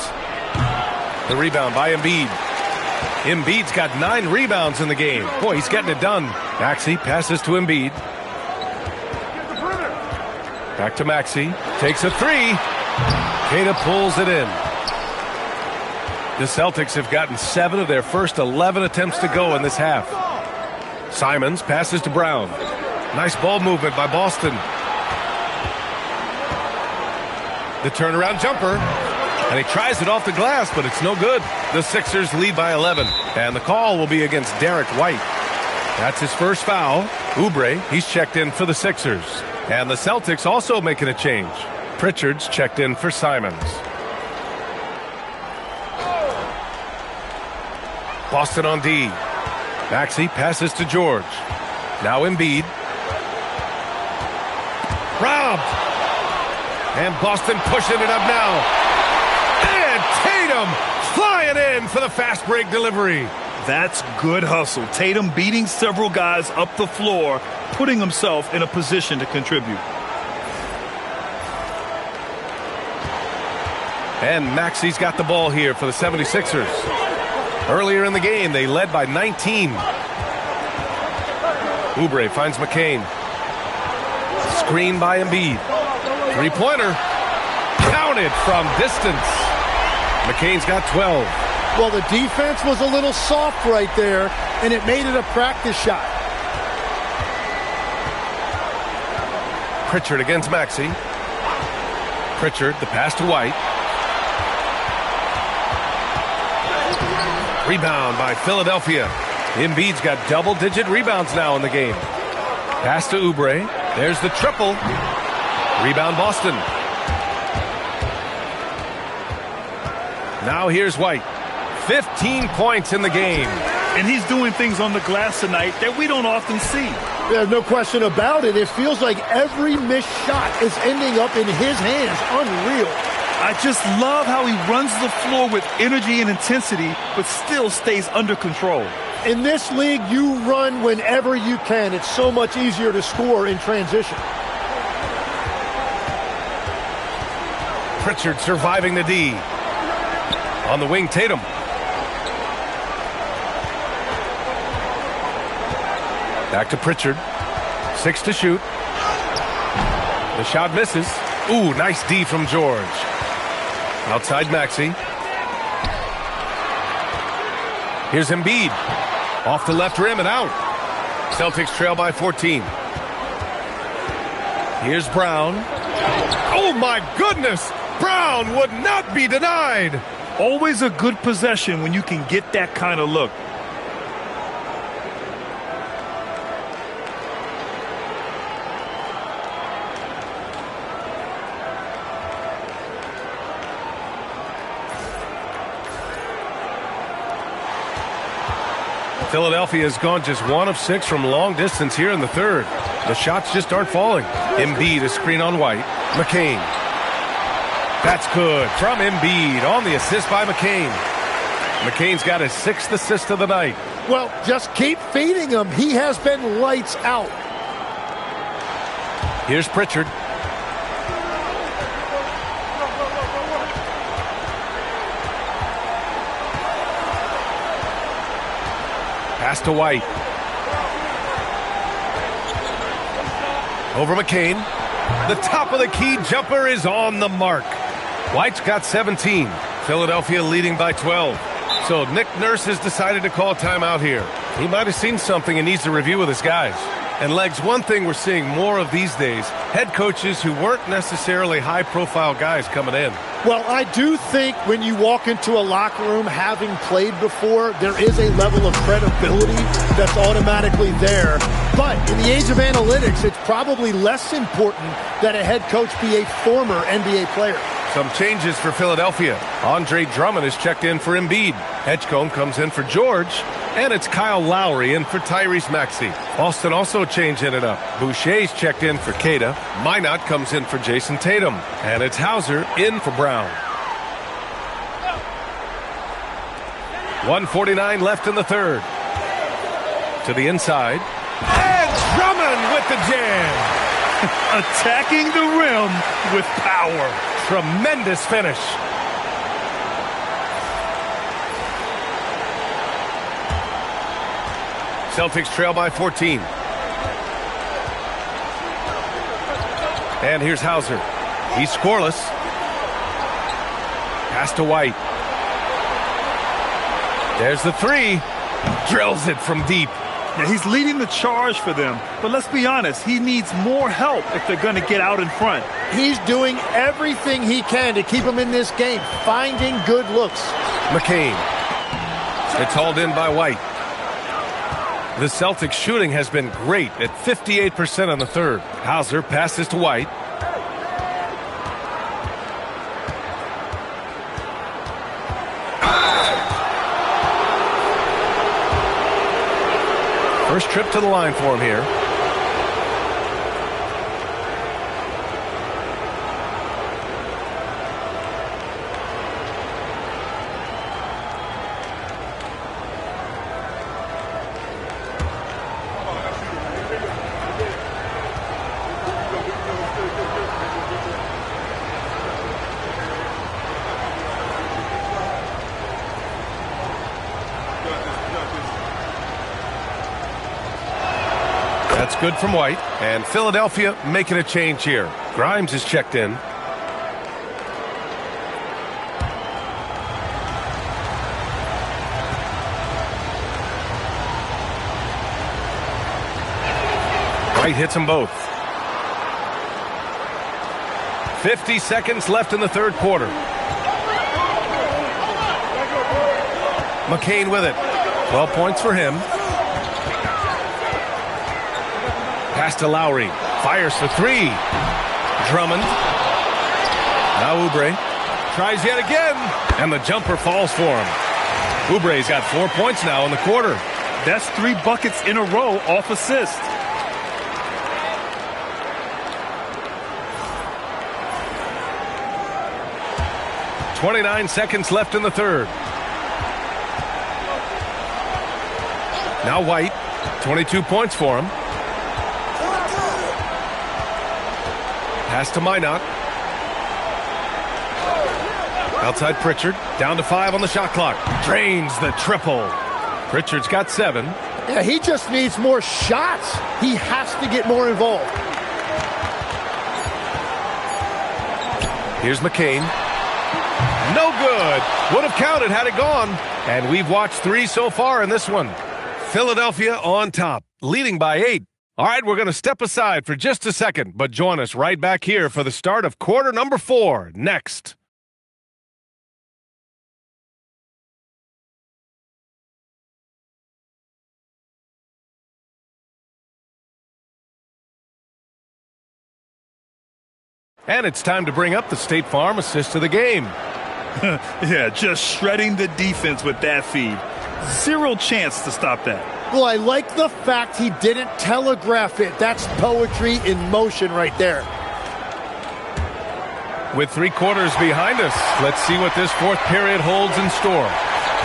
The rebound by Embiid. Embiid's got 9 rebounds in the game. Boy, he's getting it done. Maxey passes to Embiid. Back to Maxey. Takes a 3. Queta pulls it in. The Celtics have gotten 7 of their first 11 attempts to go in this half. Simons passes to Brown. Nice ball movement by Boston. The turnaround jumper. And he tries it off the glass, but it's no good. The Sixers lead by 11. And the call will be against Derek White. That's his first foul. Oubre, he's checked in for the Sixers. And the Celtics also making a change. Pritchard's checked in for Simons. Boston on D. Maxey passes to George. Now Embiid. Robbed. And Boston pushing it up now. And Tatum flying in for the fast break delivery. That's good hustle. Tatum beating several guys up the floor, putting himself in a position to contribute. And Maxey's got the ball here for the 76ers. Earlier in the game, they led by 19. Oubre finds McCain. Screen by Embiid. Three-pointer. Counted from distance. McCain's got 12. Well, the defense was a little soft right there, and it made it a practice shot. Pritchard against Maxey. Pritchard, the pass to White. Rebound by Philadelphia. Embiid's got double-digit rebounds now in the game. Pass to Oubre. There's the triple. Rebound Boston. Now here's White. 15 points in the game. And he's doing things on the glass tonight that we don't often see. There's no question about it. It feels like every missed shot is ending up in his hands. Unreal. I just love how he runs the floor with energy and intensity, but still stays under control. In this league, you run whenever you can. It's so much easier to score in transition. Pritchard surviving the D. On the wing, Tatum. Back to Pritchard. 6 to shoot. The shot misses. Ooh, nice D from George. Outside Maxey. Here's Embiid. Off the left rim and out. Celtics trail by 14. Here's Brown. Oh, my goodness! Brown would not be denied. Always a good possession when you can get that kind of look. Philadelphia has gone just 1 of 6 from long distance here in the third. The shots just aren't falling. Embiid, a screen on White. McCain. That's good from Embiid on the assist by McCain. McCain's got his 6th assist of the night. Well, just keep feeding him. He has been lights out. Here's Pritchard. Pass to White. Over McCain. The top of the key jumper is on the mark. White's got 17. Philadelphia leading by 12. So Nick Nurse has decided to call timeout here. He might have seen something and needs to review with his guys. And Legs, one thing we're seeing more of these days, head coaches who weren't necessarily high-profile guys coming in. Well, I do think when you walk into a locker room having played before, there is a level of credibility that's automatically there. But in the age of analytics, it's probably less important that a head coach be a former NBA player. Some changes for Philadelphia. Andre Drummond is checked in for Embiid. Edgecombe comes in for George. And it's Kyle Lowry in for Tyrese Maxey. Boston also changing it up. Boucher's checked in for Queta. Minot comes in for Jason Tatum. And it's Hauser in for Brown. 1:49 left in the third. To the inside. And Drummond with the jam. Attacking the rim with power. Tremendous finish. Celtics trail by 14. And here's Hauser. He's scoreless. Pass to White. There's the three. Drills it from deep. Yeah, he's leading the charge for them. But let's be honest, he needs more help if they're going to get out in front. He's doing everything he can to keep him in this game, finding good looks. McCain. It's hauled in by White. The Celtics shooting has been great at 58% on the third. Hauser passes to White. First trip to the line for him here. That's good from White. And Philadelphia making a change here. Grimes is checked in. White hits them both. 50 seconds left in the third quarter. McCain with it. 12 points for him. Pass to Lowry. Fires for three. Drummond. Now Oubre. Tries yet again. And the jumper falls for him. Oubre's got 4 points now in the quarter. That's 3 buckets in a row off assist. .29 seconds left in the third. Now White. 22 points for him. Pass to Minot. Outside Pritchard. Down to 5 on the shot clock. Drains the triple. Pritchard's got 7. Yeah, he just needs more shots. He has to get more involved. Here's McCain. No good. Would have counted had it gone. And we've watched 3 so far in this one. Philadelphia on top, leading by 8. All right, we're going to step aside for just a second, but join us right back here for the start of quarter number 4 next. And it's time to bring up the State Farm assist of the game. Yeah, just shredding the defense with that feed. Zero chance to stop that. Well, I like the fact he didn't telegraph it. That's poetry in motion right there. With 3 quarters behind us, let's see what this 4th period holds in store.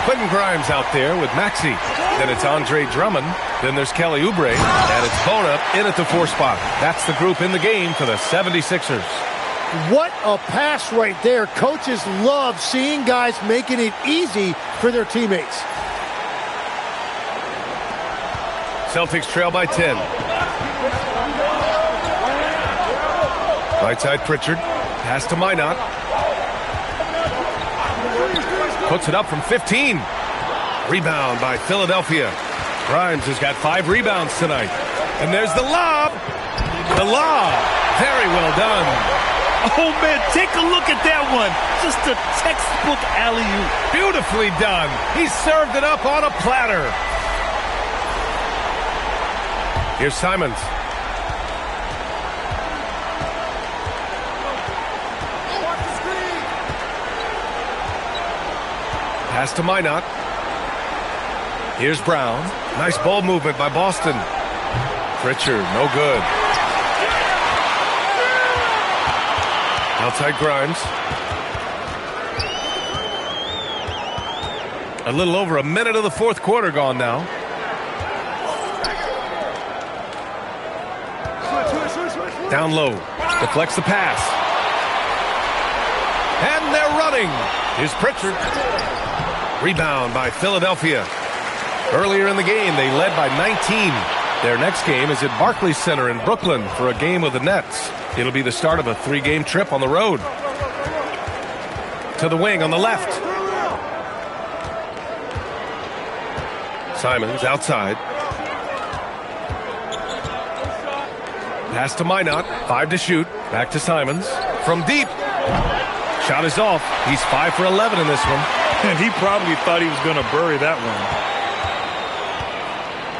Quentin Grimes out there with Maxey. Then it's Andre Drummond. Then there's Kelly Oubre. And it's Bona in at the 4 spot. That's the group in the game for the 76ers. What a pass right there. Coaches love seeing guys making it easy for their teammates. Celtics trail by 10. Right side Pritchard. Pass to Minot. Puts it up from 15. Rebound by Philadelphia. Grimes has got 5 rebounds tonight. And there's the lob. The lob. Very well done. Oh, man, take a look at that one. Just a textbook alley-oop. Beautifully done. He served it up on a platter. Here's Simons. Pass to Minot. Here's Brown. Nice ball movement by Boston. Pritchard, no good. Outside Grimes. A little over a minute of the 4th quarter gone now. Down low. Deflects the pass. And they're running. Here's Pritchard. Rebound by Philadelphia. Earlier in the game, they led by 19. Their next game is at Barclays Center in Brooklyn for a game with the Nets. It'll be the start of a 3-game trip on the road. To the wing on the left. Simons outside. Pass to Minot. 5 to shoot. Back to Simons. From deep. Shot is off. He's 5 for 11 in this one. And he probably thought he was going to bury that one.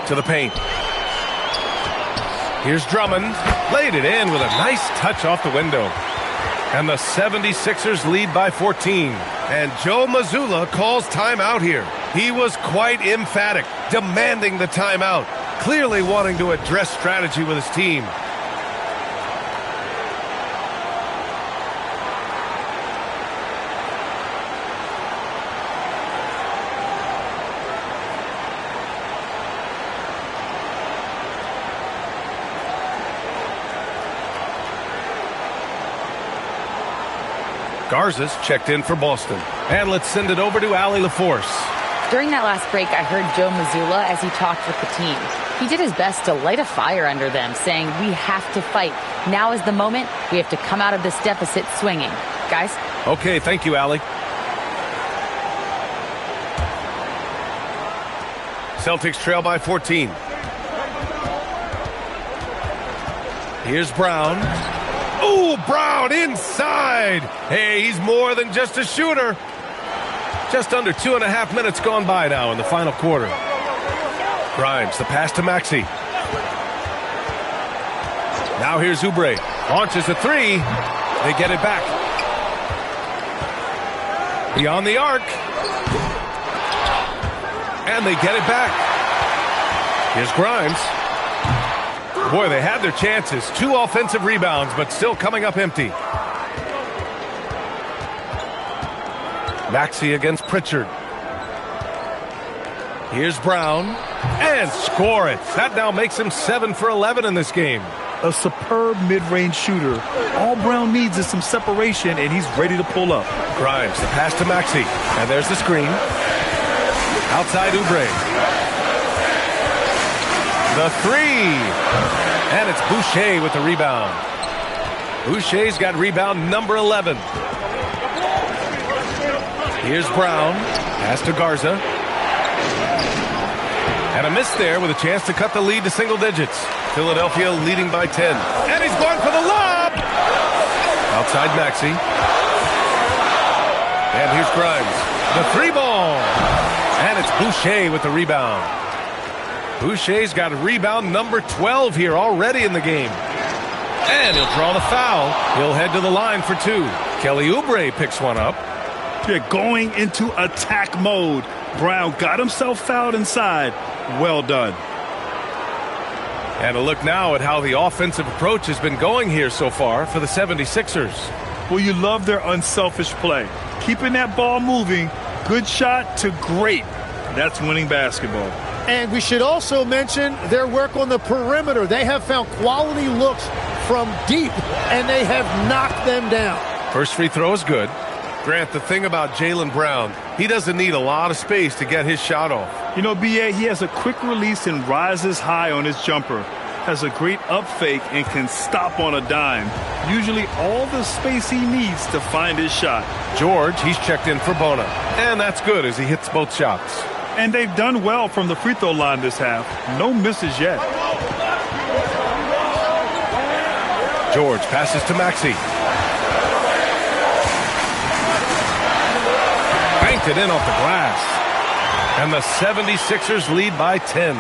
To the paint. Here's Drummond. Laid it in with a nice touch off the window. And the 76ers lead by 14. And Joe Mazzulla calls timeout here. He was quite emphatic, demanding the timeout, clearly wanting to address strategy with his team. Garza's checked in for Boston. And let's send it over to Allie LaForce. During that last break, I heard Joe Mazzulla as he talked with the team. He did his best to light a fire under them, saying, we have to fight. Now is the moment. We have to come out of this deficit swinging. Guys? Okay, thank you, Allie. Celtics trail by 14. Here's Brown. Ooh, Brown inside. Hey, he's more than just a shooter. Just under 2.5 minutes gone by now in the final quarter. Grimes, the pass to Maxey. Now here's Oubre. Launches a 3. They get it back. Beyond the arc. And they get it back. Here's Grimes. Boy, they had their chances. 2 offensive rebounds, but still coming up empty. Maxey against Pritchard. Here's Brown. And score it. That now makes him 7 for 11 in this game. A superb mid-range shooter. All Brown needs is some separation, and he's ready to pull up. Grimes, the pass to Maxey. And there's the screen. Outside Oubre. The 3. And it's Boucher with the rebound. Boucher's got rebound number 11. Here's Brown. Pass to Garza. And a miss there with a chance to cut the lead to single digits. Philadelphia leading by 10. And he's going for the lob! Outside Maxey. And here's Grimes. The 3-ball. And it's Boucher with the rebound. Boucher's got rebound number 12 here already in the game. And he'll draw the foul. He'll head to the line for 2. Kelly Oubre picks one up. They're going into attack mode. Brown got himself fouled inside. Well done. And a look now at how the offensive approach has been going here so far for the 76ers. Well, you love their unselfish play. Keeping that ball moving, good shot to great. That's winning basketball. And we should also mention their work on the perimeter. They have found quality looks from deep, and they have knocked them down. First free throw is good. Grant, the thing about Jaylen Brown, he doesn't need a lot of space to get his shot off. You know, B.A., he has a quick release and rises high on his jumper. Has a great up fake and can stop on a dime. Usually all the space he needs to find his shot. George, he's checked in for Bona. And that's good as he hits both shots. And they've done well from the free throw line this half. No misses yet. George passes to Maxey. Banked it in off the glass. And the 76ers lead by 10.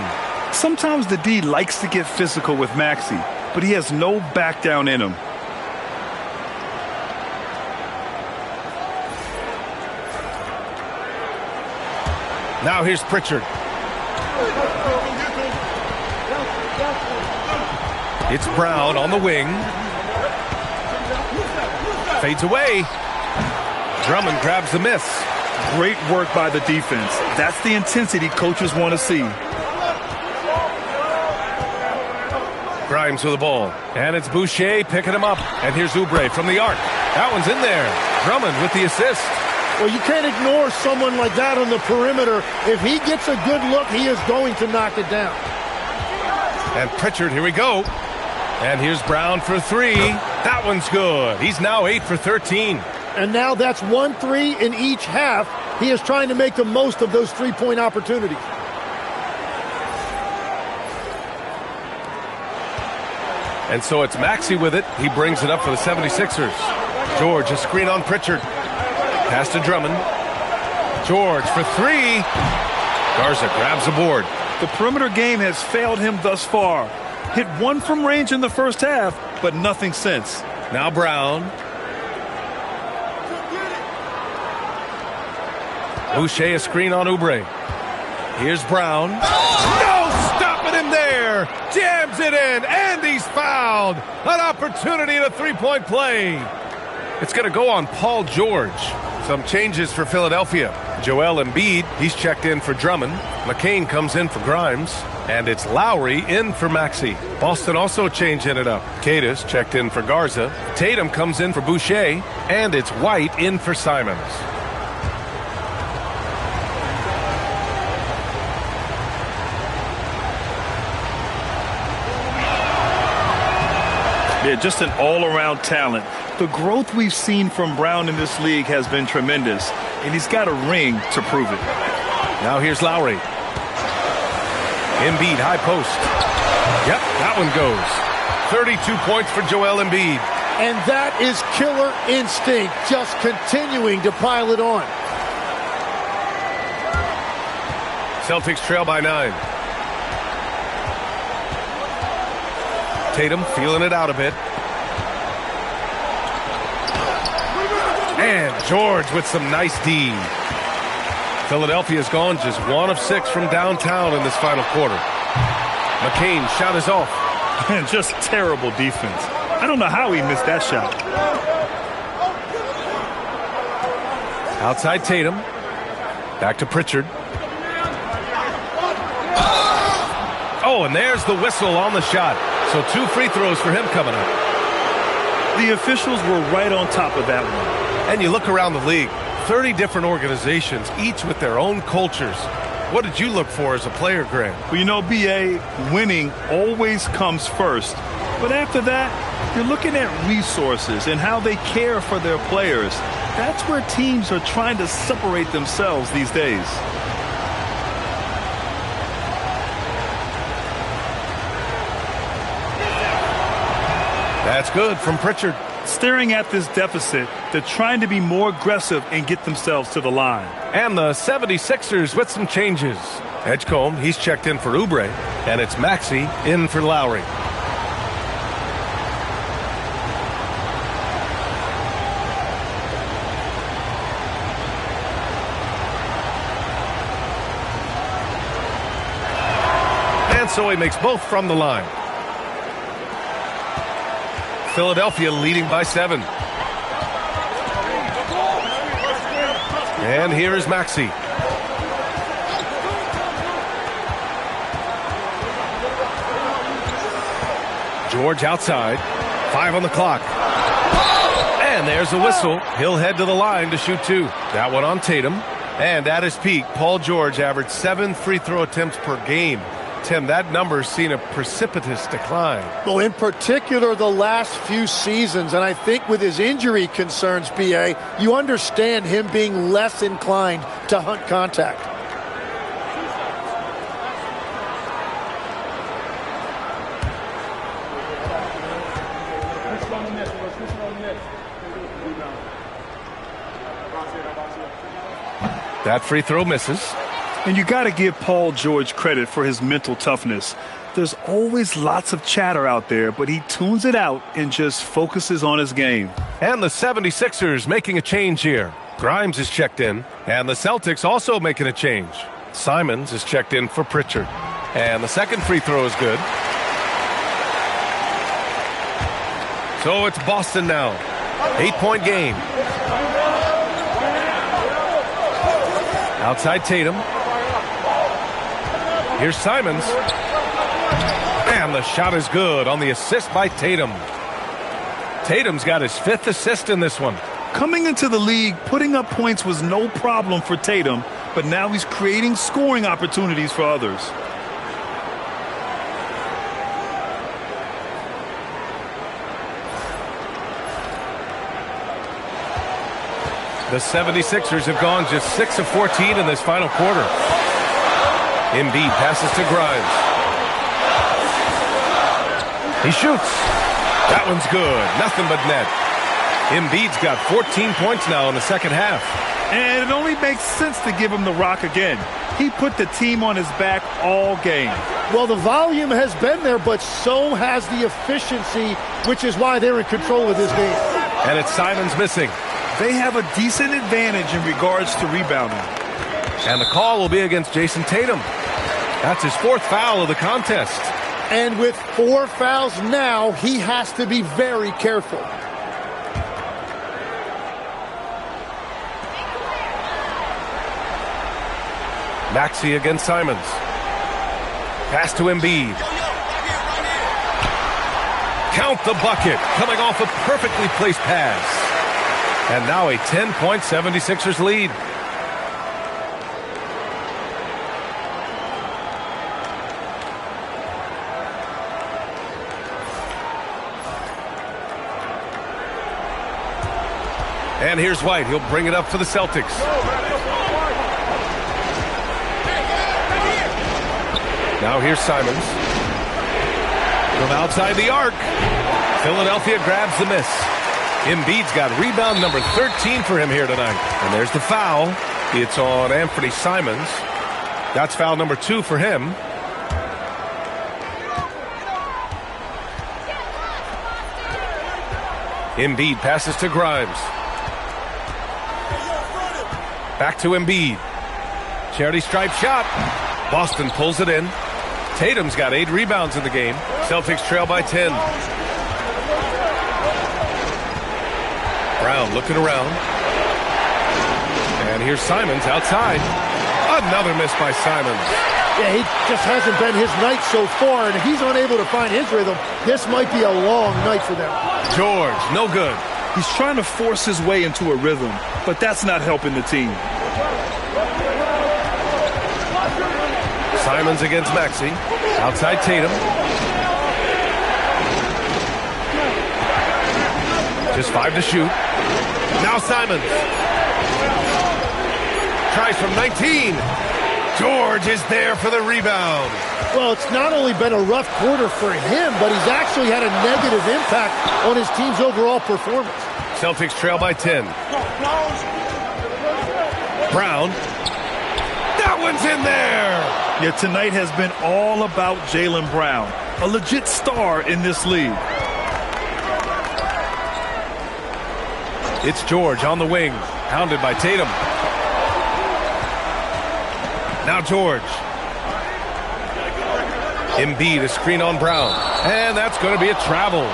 Sometimes the D likes to get physical with Maxey, but he has no back down in him. Now here's Pritchard. It's Brown on the wing. Fades away. Drummond grabs the miss. Great work by the defense. That's the intensity coaches want to see. Grimes with the ball. And it's Boucher picking him up. And here's Oubre from the arc. That one's in there. Drummond with the assist. Well, you can't ignore someone like that on the perimeter. If he gets a good look, he is going to knock it down. And Pritchard, here we go. And here's Brown for 3. That one's good. He's now 8 for 13. And now that's 1-3 in each half. He is trying to make the most of those three-point opportunities. And so it's Maxey with it. He brings it up for the 76ers. George, a screen on Pritchard. Pass to Drummond. George for 3. Garza grabs the board. The perimeter game has failed him thus far. Hit one from range in the first half, but nothing since. Now Brown. Boucher a screen on Oubre. Here's Brown. No stopping him there. Jams it in, and he's fouled. An opportunity in a three-point play. It's going to go on Paul George. Some changes for Philadelphia. Joel Embiid, he's checked in for Drummond. McCain comes in for Grimes. And it's Lowry in for Maxey. Boston also changing it up. Cadis checked in for Garza. Tatum comes in for Boucher. And it's White in for Simons. Yeah, just an all-around talent. The growth we've seen from Brown in this league has been tremendous, and he's got a ring to prove it. Now here's Lowry. Embiid, high post. Yep, that one goes. 32 points for Joel Embiid. And that is killer instinct, just continuing to pile it on. Celtics trail by 9. Tatum feeling it out a bit. And George with some nice D. Philadelphia's gone just 1 of 6 from downtown in this final quarter. McCain shot is off. And just terrible defense. I don't know how he missed that shot. Outside Tatum. Back to Pritchard. Oh, and there's the whistle on the shot. So 2 free throws for him coming up. The officials were right on top of that one. And you look around the league, 30 different organizations, each with their own cultures. What did you look for as a player, Grant? Well, you know, B.A., winning always comes first. But after that, you're looking at resources and how they care for their players. That's where teams are trying to separate themselves these days. That's good from Pritchard. Staring at this deficit, they're trying to be more aggressive and get themselves to the line. And the 76ers with some changes. Edgecombe, he's checked in for Oubre, and it's Maxey in for Lowry. And so he makes both from the line. Philadelphia leading by 7. And here is Maxey. George outside. 5 on the clock. And there's a whistle. He'll head to the line to shoot 2. That one on Tatum. And at his peak, Paul George averaged 7 free throw attempts per game. Tim, that number's seen a precipitous decline. Well, in particular, the last few seasons, and I think with his injury concerns, BA, you understand him being less inclined to hunt contact. That free throw misses. And you got to give Paul George credit for his mental toughness. There's always lots of chatter out there, but he tunes it out and just focuses on his game. And the 76ers making a change here. Grimes is checked in, and the Celtics also making a change. Simons is checked in for Pritchard. And the second free throw is good. So it's Boston now. 8-point game. Outside Tatum. Here's Simons. And the shot is good on the assist by Tatum. Tatum's got his 5th assist in this one. Coming into the league, putting up points was no problem for Tatum, but now he's creating scoring opportunities for others. The 76ers have gone just 6 of 14 in this final quarter. Embiid passes to Grimes. He shoots. That one's good. Nothing but net. Embiid's got 14 points now in the second half. And it only makes sense to give him the rock again. He put the team on his back all game. Well, the volume has been there, but so has the efficiency, which is why they're in control of this game. And it's Simons missing. They have a decent advantage in regards to rebounding. And the call will be against Jason Tatum. That's his 4th foul of the contest. And with 4 fouls now, he has to be very careful. Maxey against Simons. Pass to Embiid. Count the bucket. Coming off a perfectly placed pass. And now a 10-point 76ers lead. And here's White. He'll bring it up for the Celtics. Now here's Simons. From outside the arc. Philadelphia grabs the miss. Embiid's got rebound number 13 for him here tonight. And there's the foul. It's on Anthony Simons. That's foul number 2 for him. Embiid passes to Grimes. Back to Embiid. Charity stripe shot. Boston pulls it in. Tatum's got 8 rebounds in the game. Celtics trail by 10. Brown looking around. And here's Simons outside. Another miss by Simons. Yeah, he just hasn't been his night so far, and if he's unable to find his rhythm, this might be a long night for them. George, no good. He's trying to force his way into a rhythm, but that's not helping the team. Simons against Maxey. Outside Tatum. Just 5 to shoot. Now Simons. Tries from 19. George is there for the rebound. Well, it's not only been a rough quarter for him, but he's actually had a negative impact on his team's overall performance. Celtics trail by 10. Brown. That one's in there. Yeah, tonight has been all about Jaylen Brown, a legit star in this league. It's George on the wing, hounded by Tatum. Now George. Embiid, a screen on Brown. And that's going to be a travel.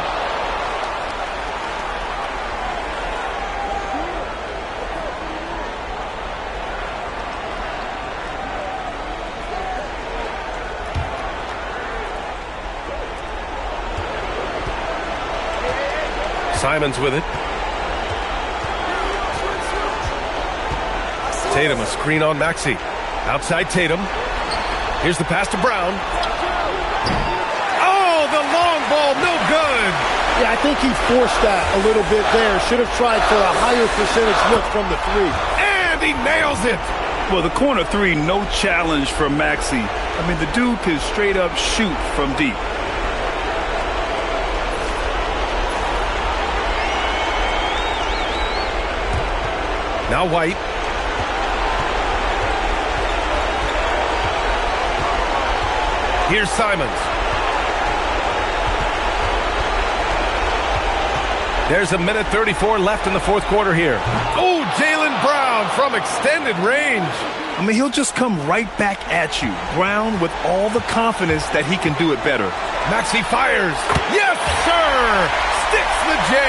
Simons with it. Tatum, a screen on Maxey. Outside Tatum. Here's the pass to Brown. Oh, the long ball, no good. Yeah, I think he forced that a little bit there. Should have tried for a higher percentage look from the three. And he nails it. Well, the corner three, no challenge for Maxey. I mean, the dude can straight up shoot from deep. Now White. Here's Simons. There's a minute 34 left in the fourth quarter here. Oh, Jaylen Brown from extended range. I mean, he'll just come right back at you. Brown with all the confidence that he can do it better. Maxey fires. Yes, sir. Sticks the J.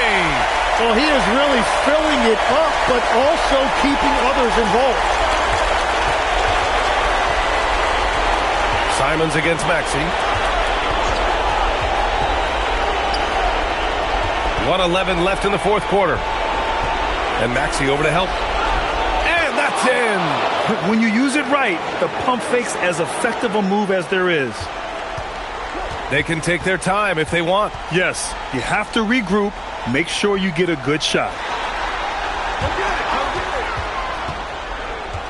Well, he is really filling it up, but also keeping others involved. Simons against Maxey. 1:11 left in the fourth quarter. And Maxey over to help. And that's in. When you use it right, the pump fake's as effective a move as there is. They can take their time if they want. Yes, you have to regroup. Make sure you get a good shot.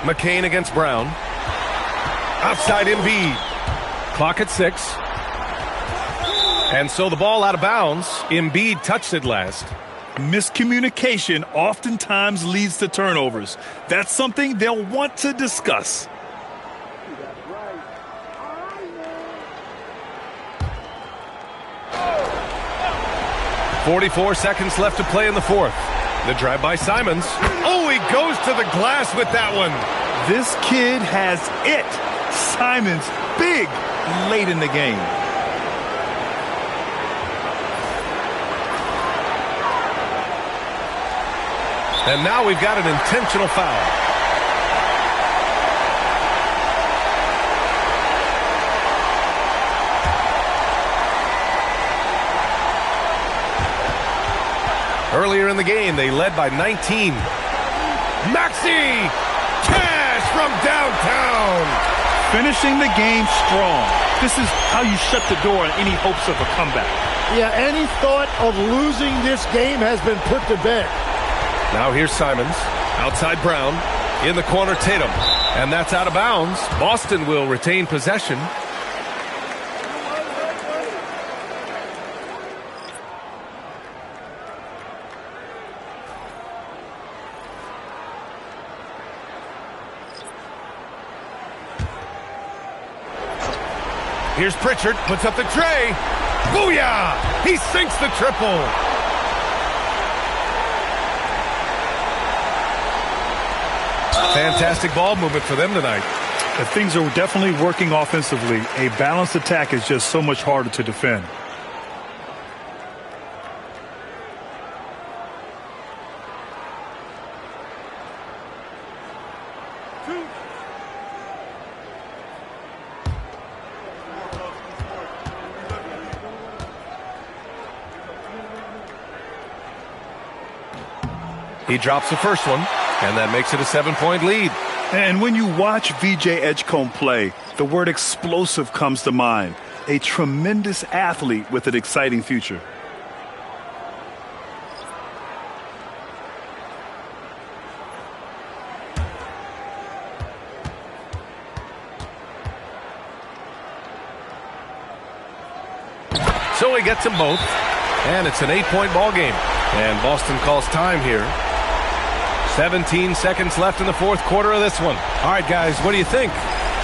McCain against Brown. Outside Embiid. Clock at 6. And so the ball out of bounds. Embiid touched it last. Miscommunication oftentimes leads to turnovers. That's something they'll want to discuss. .44 seconds left to play in the fourth. The drive by Simons. Oh, he goes to the glass with that one. This kid has it. Simons, big late in the game. And now we've got an intentional foul. Earlier in the game, they led by 19. Maxey! Cash from downtown! Finishing the game strong. This is how you shut the door on any hopes of a comeback. Yeah, any thought of losing this game has been put to bed. Now here's Simons. Outside Brown. In the corner, Tatum. And that's out of bounds. Boston will retain possession. Here's Pritchard, puts up the tray. Booyah! He sinks the triple. Fantastic ball movement for them tonight. Things are definitely working offensively. A balanced attack is just so much harder to defend. He drops the first one, and that makes it a 7-point lead. And when you watch VJ Edgecombe play, the word explosive comes to mind. A tremendous athlete with an exciting future. So he gets them both, and it's an 8-point ball game. And Boston calls time here. 17 seconds left in the fourth quarter of this one. All right, guys, what do you think?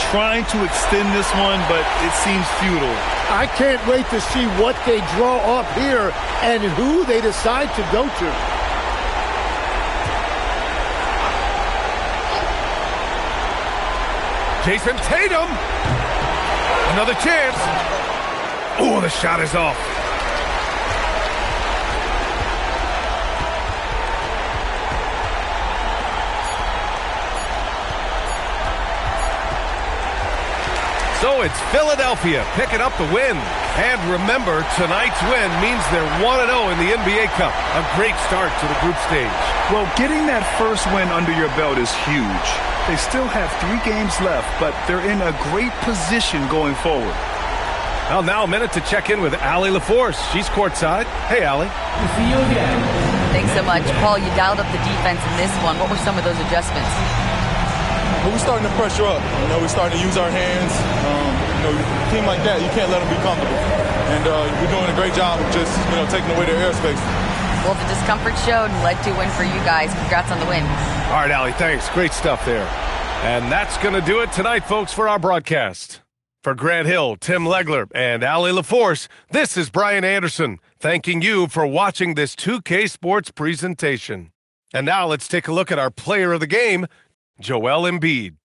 Trying to extend this one, but it seems futile. I can't wait to see what they draw up here and who they decide to go to. Jason Tatum. Another chance. Oh, the shot is off. So it's Philadelphia picking up the win. And remember, tonight's win means they're 1-0 in the NBA Cup. A great start to the group stage. Well, getting that first win under your belt is huge. They still have 3 games left, but they're in a great position going forward. Well, now a minute to check in with Allie LaForce. She's courtside. Hey, Allie. Thanks so much. Paul, you dialed up the defense in this one. What were some of those adjustments? But we're starting to pressure up. We're starting to use our hands. A team like that, you can't let them be comfortable. And we're doing a great job of just, taking away their airspace. Well, the discomfort showed and led to a win for you guys. Congrats on the win. All right, Allie, thanks. Great stuff there. And that's going to do it tonight, folks, for our broadcast. For Grant Hill, Tim Legler, and Allie LaForce, this is Brian Anderson, thanking you for watching this 2K Sports presentation. And now let's take a look at our player of the game, Joel Embiid.